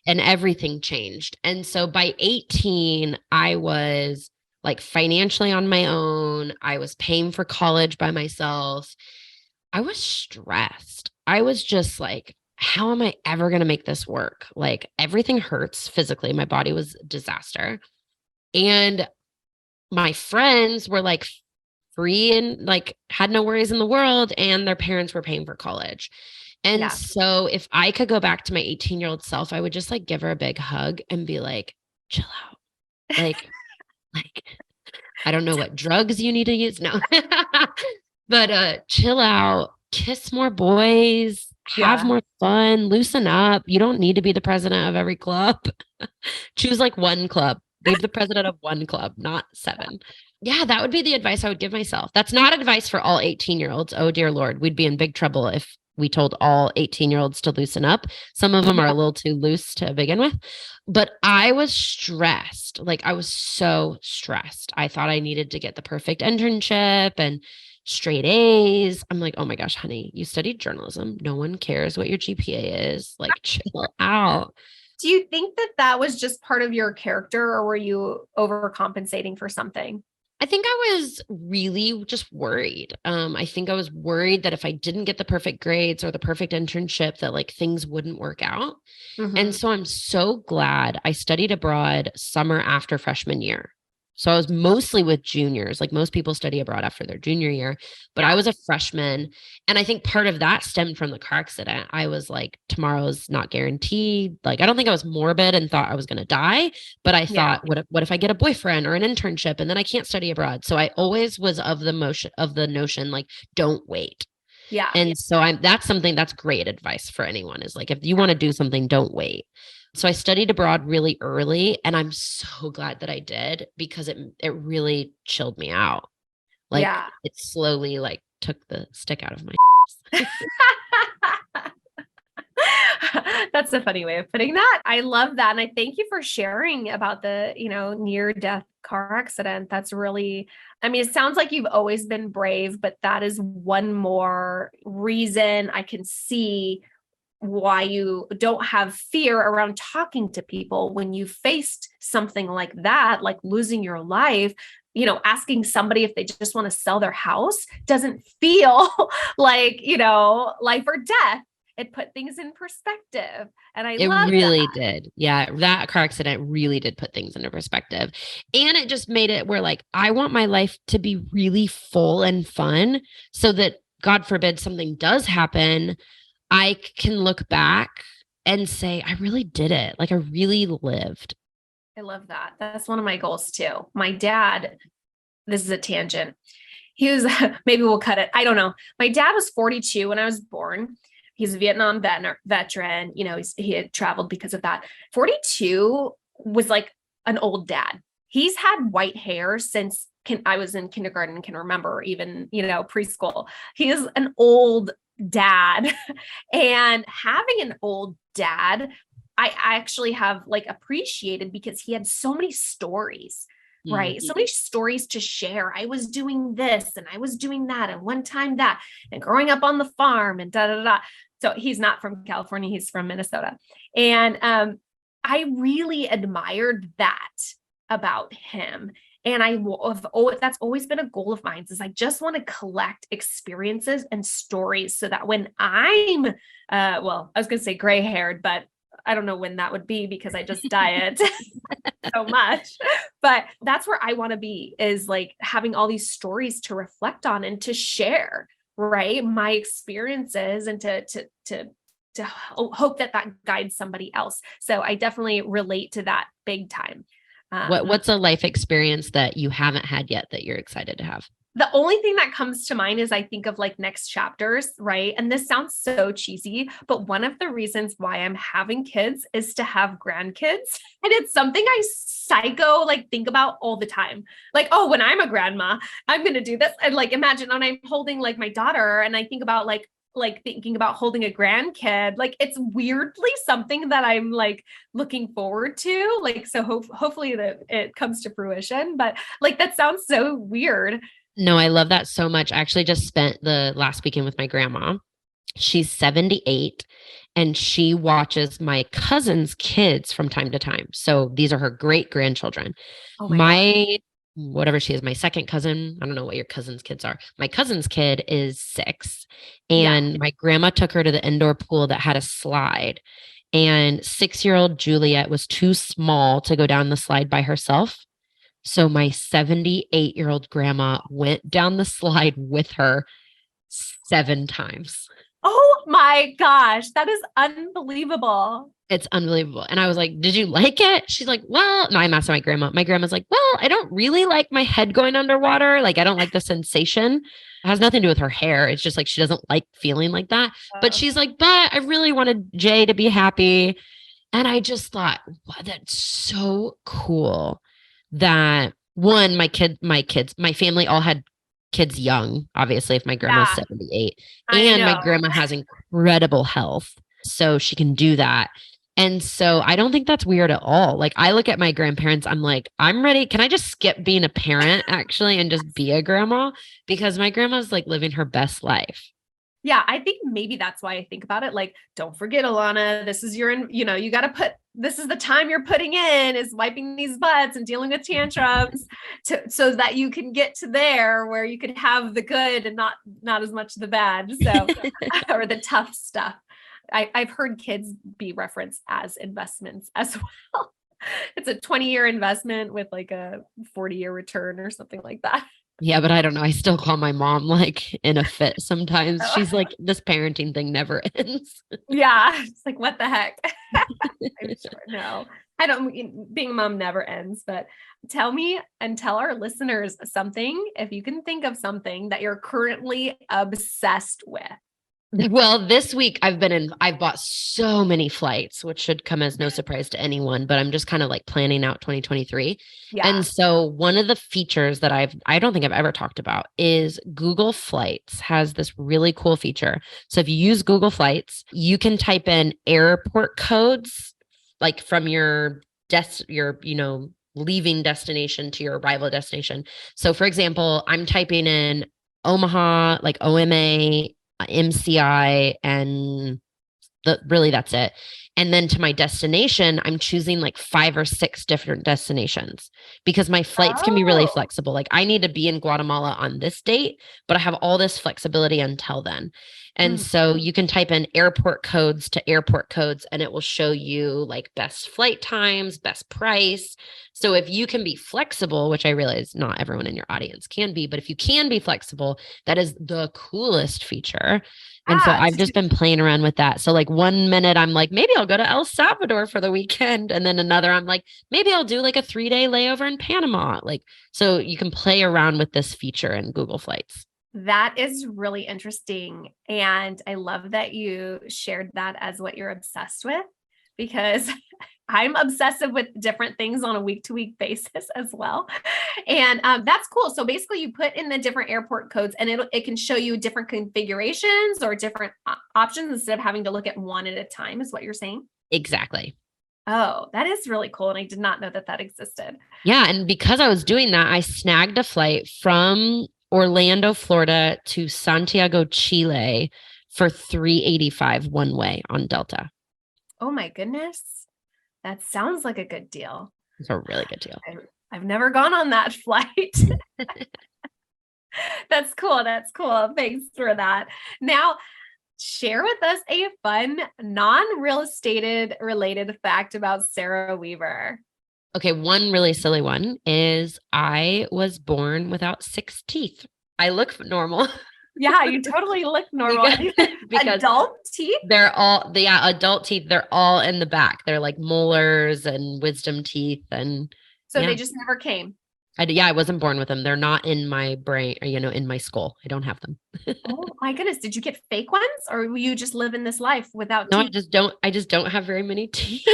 and everything changed. And so by 18, I was like financially on my own. I was paying for college by myself. I was stressed. I was just like, how am I ever going to make this work? Like everything hurts physically. My body was a disaster. And my friends were like free and like had no worries in the world. And their parents were paying for college. And so if I could go back to my 18-year-old self, I would just like give her a big hug and be like, chill out. Like I don't know what drugs you need to use. No, but chill out, kiss more boys, have Yeah. more fun, loosen up. You don't need to be the president of every club. Choose like one club. Be the president of one club, not seven. Yeah, that would be the advice I would give myself. That's not advice for all 18-year-olds. Oh, dear Lord. We'd be in big trouble if we told all 18-year-olds to loosen up. Some of them are a little too loose to begin with. But I was stressed. Like, I was so stressed. I thought I needed to get the perfect internship and straight A's. I'm like, oh my gosh, honey, you studied journalism. No one cares what your GPA is. Like, chill out. Do you think that that was just part of your character, or were you overcompensating for something? I think I was really just worried. I think I was worried that if I didn't get the perfect grades or the perfect internship, that like things wouldn't work out. And so I'm so glad I studied abroad summer after freshman year. So I was mostly with juniors, like most people study abroad after their junior year, but I was a freshman. And I think part of that stemmed from the car accident. I was like, tomorrow's not guaranteed. Like, I don't think I was morbid and thought I was going to die, but I thought, what if I get a boyfriend or an internship and then I can't study abroad? So I always was of the notion, like, don't wait. Yeah. And so that's something that's great advice for anyone is like, if you want to do something, don't wait. So I studied abroad really early, and I'm so glad that I did because it really chilled me out. Like it slowly like took the stick out of my That's a funny way of putting that. I love that. And I thank you for sharing about the, near death car accident. That's really, I mean, it sounds like you've always been brave, but that is one more reason I can see why you don't have fear around talking to people when you faced something like that, like losing your life. Asking somebody if they just want to sell their house doesn't feel like, life or death. It put things in perspective. And it really did. Yeah. That car accident really did put things into perspective. And it just made it where like, I want my life to be really full and fun so that God forbid something does happen, I can look back and say, I really did it. Like I really lived. I love that. That's one of my goals too. My dad, this is a tangent. He was, maybe we'll cut it. I don't know. My dad was 42 when I was born. He's a Vietnam veteran. He had traveled because of that. 42 was like an old dad. He's had white hair since I was in kindergarten and can remember even, preschool. He is an old dad. And having an old dad, I actually have like appreciated because he had so many stories, right? So many stories to share. I was doing this and I was doing that. And one time that, and growing up on the farm and da, da, da. So he's not from California. He's from Minnesota. And I really admired that about him. And that's always been a goal of mine is I just want to collect experiences and stories so that when I'm, I was going to say gray haired, but I don't know when that would be because I just diet so much, but that's where I want to be is like having all these stories to reflect on and to share, right? My experiences and to hope that guides somebody else. So I definitely relate to that big time. What's a life experience that you haven't had yet that you're excited to have? The only thing that comes to mind is I think of like next chapters, right? And this sounds so cheesy, but one of the reasons why I'm having kids is to have grandkids. And it's something I think about all the time. Like, oh, when I'm a grandma, I'm going to do this. And like, imagine when I'm holding like my daughter and I think about like thinking about holding a grandkid, like it's weirdly something that I'm like looking forward to. Like, so hopefully that it comes to fruition, but like, that sounds so weird. No, I love that so much. I actually just spent the last weekend with my grandma. She's 78 and she watches my cousin's kids from time to time. So these are her great grandchildren. Oh my whatever she is, my second cousin, I don't know what your cousin's kids are. My cousin's kid is 6 and my grandma took her to the indoor pool that had a slide, and 6-year-old Juliet was too small to go down the slide by herself. So my 78-year-old grandma went down the slide with her 7 times. Oh my gosh, that is unbelievable. It's unbelievable. And I was like, did you like it? She's like, well, no, I'm asking my grandma. My grandma's like, well, I don't really like my head going underwater. Like, I don't like the sensation. It has nothing to do with her hair. It's just like, she doesn't like feeling like that. But Oh. she's like, but I really wanted Jay to be happy. And I just thought, wow, that's so cool that one, my family all had kids young, obviously, if my grandma's Yeah, 78, I and my know. grandma has incredible health. So she can do that. And so I don't think that's weird at all. Like I look at my grandparents, I'm like, I'm ready. Can I just skip being a parent actually and just be a grandma? Because my grandma's like living her best life. Yeah, I think maybe that's why I think about it. Like, don't forget, Alana, this is you got to this is the time you're putting in is wiping these butts and dealing with tantrums so that you can get to there where you can have the good and not as much the bad. So, or the tough stuff. I've heard kids be referenced as investments as well. It's a 20-year investment with like a 40-year return or something like that. Yeah, but I don't know. I still call my mom like in a fit sometimes. She's like, this parenting thing never ends. Yeah. It's like, what the heck? I'm sure. No, I don't, being a mom never ends, but tell me and tell our listeners something, if you can think of something that you're currently obsessed with. Well, this week I've bought so many flights, which should come as no surprise to anyone, but I'm just kind of like planning out 2023. Yeah. And so one of the features that I don't think I've ever talked about is Google Flights has this really cool feature. So if you use Google Flights, you can type in airport codes, like from your leaving destination to your arrival destination. So for example, I'm typing in Omaha, like OMA, MCI, and that's it. And then to my destination, I'm choosing like 5 or 6 different destinations because my flights can be really flexible. Like I need to be in Guatemala on this date, but I have all this flexibility until then. And so you can type in airport codes to airport codes and it will show you like best flight times, best price. So if you can be flexible, which I realize not everyone in your audience can be, but if you can be flexible, that is the coolest feature. And so I've just been playing around with that. So like one minute I'm like, maybe I'll go to El Salvador for the weekend. And then another, I'm like, maybe I'll do like a 3-day layover in Panama. Like, so you can play around with this feature in Google Flights. That is really interesting. And I love that you shared that as what you're obsessed with, because I'm obsessive with different things on a week-to-week basis as well. And that's cool. So basically you put in the different airport codes and it can show you different configurations or different options instead of having to look at one at a time, is what you're saying? Exactly. Oh, that is really cool. And I did not know that existed. Yeah. And because I was doing that, I snagged a flight from Orlando, Florida to Santiago, Chile for $385 one way on Delta. Oh my goodness. That sounds like a good deal. It's a really good deal. I've never gone on that flight. That's cool. That's cool. Thanks for that. Now, share with us a fun non-real estate related fact about Sarah Weaver. Okay, one really silly one is I was born without 6 teeth. I look normal. Yeah, you totally look normal. Because adult teeth? They're all, adult teeth. They're all in the back. They're like molars and wisdom teeth. And so they just never came. I wasn't born with them. They're not in my brain, or, in my skull. I don't have them. Oh my goodness. Did you get fake ones or will you just live in this life without teeth? I just don't have very many teeth.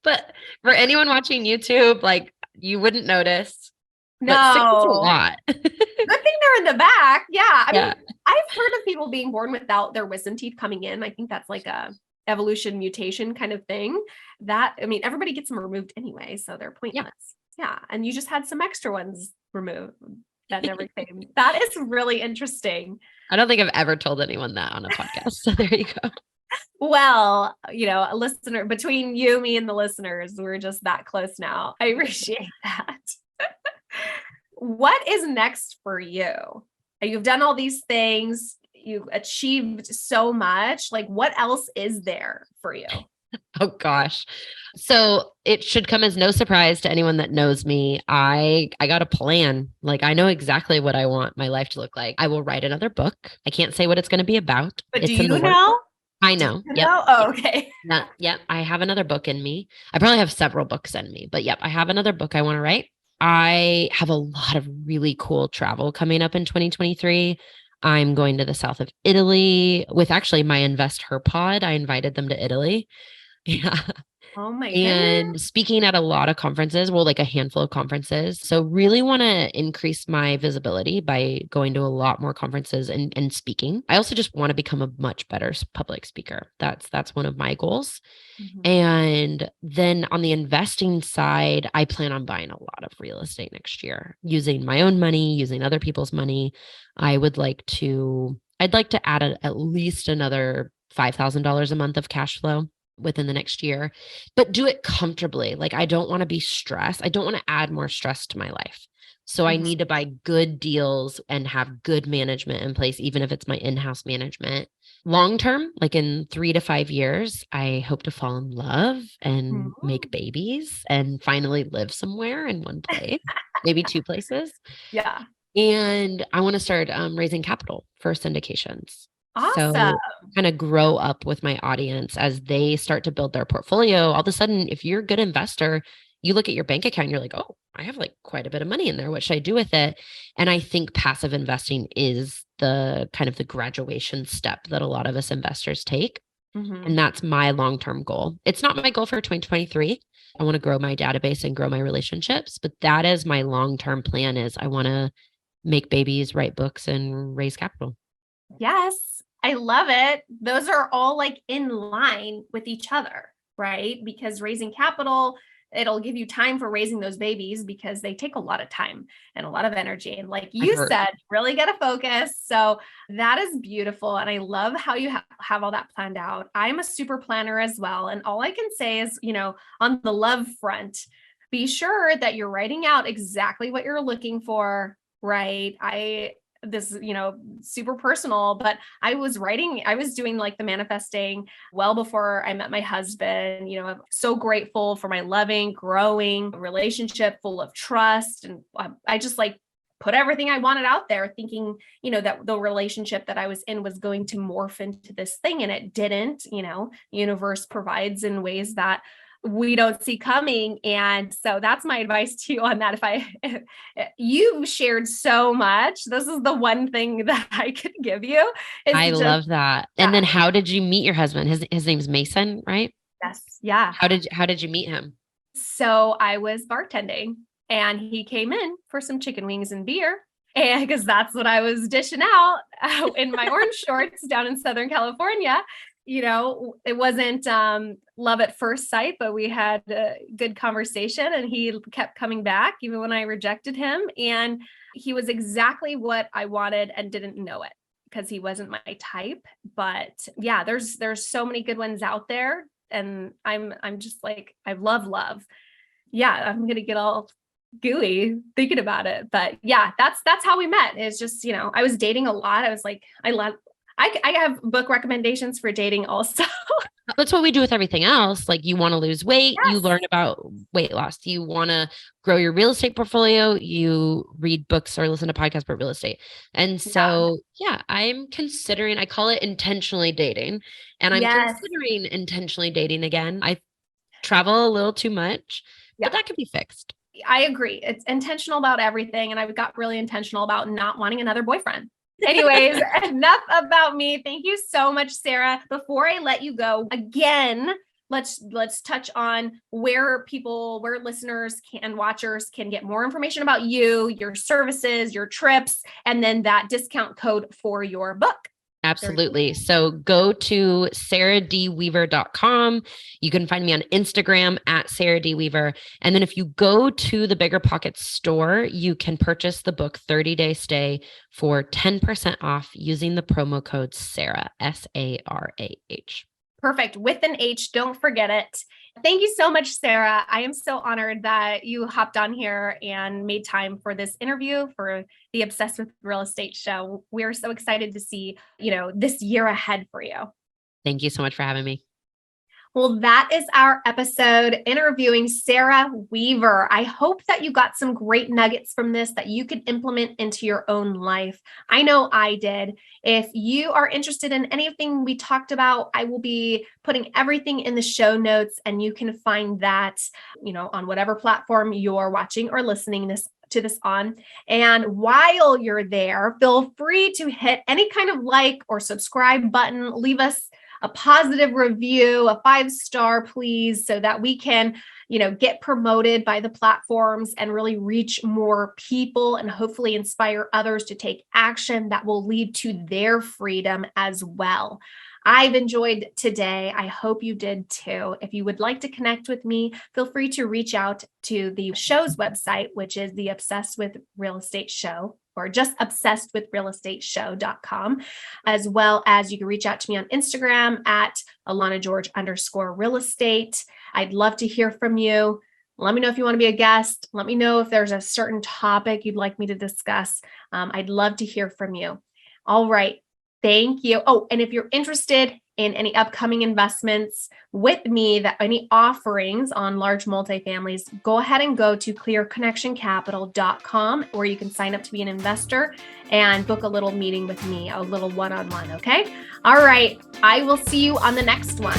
But for anyone watching YouTube, like you wouldn't notice. No, but 6 is a lot. Good thing they're in the back. Yeah. I mean, I've heard of people being born without their wisdom teeth coming in. I think that's like a evolution mutation kind of thing. Everybody gets them removed anyway, so they're pointless. Yeah. And you just had some extra ones removed that never came. That is really interesting. I don't think I've ever told anyone that on a podcast. So there you go. Well, a listener between you, me, and the listeners, we're just that close now. I appreciate that. What is next for you? You've done all these things. You've achieved so much. Like, what else is there for you? Oh gosh. So it should come as no surprise to anyone that knows me. I got a plan. Like I know exactly what I want my life to look like. I will write another book. I can't say what it's going to be about. But do you know? I know. You Yep. know? Oh, okay. Yep. I have another book in me. I probably have several books in me, but yep, I have another book I want to write. I have a lot of really cool travel coming up in 2023. I'm going to the south of Italy with actually my Invest Her pod. I invited them to Italy. Yeah. Oh my goodness. And speaking at a lot of conferences, well, like a handful of conferences. So really want to increase my visibility by going to a lot more conferences and speaking. I also just want to become a much better public speaker. That's one of my goals. Mhm. And then on the investing side, I plan on buying a lot of real estate next year, using my own money, using other people's money. I'd like to add at least another $5,000 a month of cash flow within the next year, but do it comfortably. Like I don't want to be stressed. I don't want to add more stress to my life. So I Mhm. need to buy good deals and have good management in place, even if it's my in-house management. Long term, like in 3 to 5 years, I hope to fall in love and make Mhm. babies and finally live somewhere in one place, maybe two places. Yeah. And I want to start raising capital for syndications. Awesome. So kind of grow up with my audience as they start to build their portfolio. All of a sudden, if you're a good investor, you look at your bank account and you're like, oh, I have like quite a bit of money in there. What should I do with it? And I think passive investing is the kind of the graduation step that a lot of us investors take. Mhm. And that's my long-term goal. It's not my goal for 2023. I want to grow my database and grow my relationships, but that is my long-term plan is I want to make babies, write books, and raise capital. Yes, I love it. Those are all like in line with each other, right? Because raising capital, it'll give you time for raising those babies because they take a lot of time and a lot of energy. And like I've you heard. said, really got to focus. So that is beautiful. And I love how you have all that planned out. I'm a super planner as well. And all I can say is, on the love front, be sure that you're writing out exactly what you're looking for, right? This, super personal, but I was doing like the manifesting well before I met my husband. I'm so grateful for my loving, growing relationship full of trust. And I just like put everything I wanted out there thinking, that the relationship that I was in was going to morph into this thing. And it didn't. The universe provides in ways that we don't see coming. And so that's my advice to you on that. If you've shared so much, this is the one thing that I could give you is I just, love that. And yeah, then how did you meet your husband? His name's Mason, right? yes, yeah. How did you meet him? So I was bartending and he came in for some chicken wings and beer. And because that's what I was dishing out in my orange shorts down in Southern California. It wasn't love at first sight, but we had a good conversation and he kept coming back even when I rejected him. And he was exactly what I wanted and didn't know it because he wasn't my type. But yeah, there's so many good ones out there. And I'm just like, I love. Yeah, I'm gonna get all gooey thinking about it. But yeah, that's how we met. It's just, I was dating a lot. I was like, I have book recommendations for dating also. That's what we do with everything else. Like you want to lose weight, you Yes. learn about weight loss. You want to grow your real estate portfolio, you read books or listen to podcasts about real estate. And so, yeah, I call it intentionally dating. And I'm Yes. considering intentionally dating again. I travel a little too much, Yeah. but that can be fixed. I agree. It's intentional about everything. And I got really intentional about not wanting another boyfriend. Anyways, enough about me. Thank you so much, Sarah. Before I let you go again, let's touch on where listeners and watchers can get more information about you, your services, your trips, and then that discount code for your book. Absolutely. So go to sarahdweaver.com. You can find me on Instagram at sarahdweaver. And then if you go to the Bigger Pockets store, you can purchase the book 30-Day Stay for 10% off using the promo code Sarah, SARAH. Perfect. With an H, don't forget it. Thank you so much, Sarah. I am so honored that you hopped on here and made time for this interview for the Obsessed with Real Estate show. We're so excited to see, this year ahead for you. Thank you so much for having me. Well, that is our episode interviewing Sarah Weaver. I hope that you got some great nuggets from this that you can implement into your own life. I know I did. If you are interested in anything we talked about, I will be putting everything in the show notes, and you can find that, on whatever platform you're watching or listening to this on. And while you're there, feel free to hit any kind of like or subscribe button. Leave us a positive review, a 5-star, please, so that we can, get promoted by the platforms and really reach more people and hopefully inspire others to take action that will lead to their freedom as well. I've enjoyed today. I hope you did too. If you would like to connect with me, feel free to reach out to the show's website, which is the Obsessed with Real Estate Show, or just obsessedwithrealestateshow.com, as well as you can reach out to me on Instagram at AlanaGeorge_real estate. I'd love to hear from you. Let me know if you want to be a guest. Let me know if there's a certain topic you'd like me to discuss. I'd love to hear from you. All right. Thank you. Oh, and if you're interested in any upcoming investments with me, that any offerings on large multifamilies, go ahead and go to clearconnectioncapital.com, where you can sign up to be an investor and book a little meeting with me, a little one-on-one. Okay. All right. I will see you on the next one.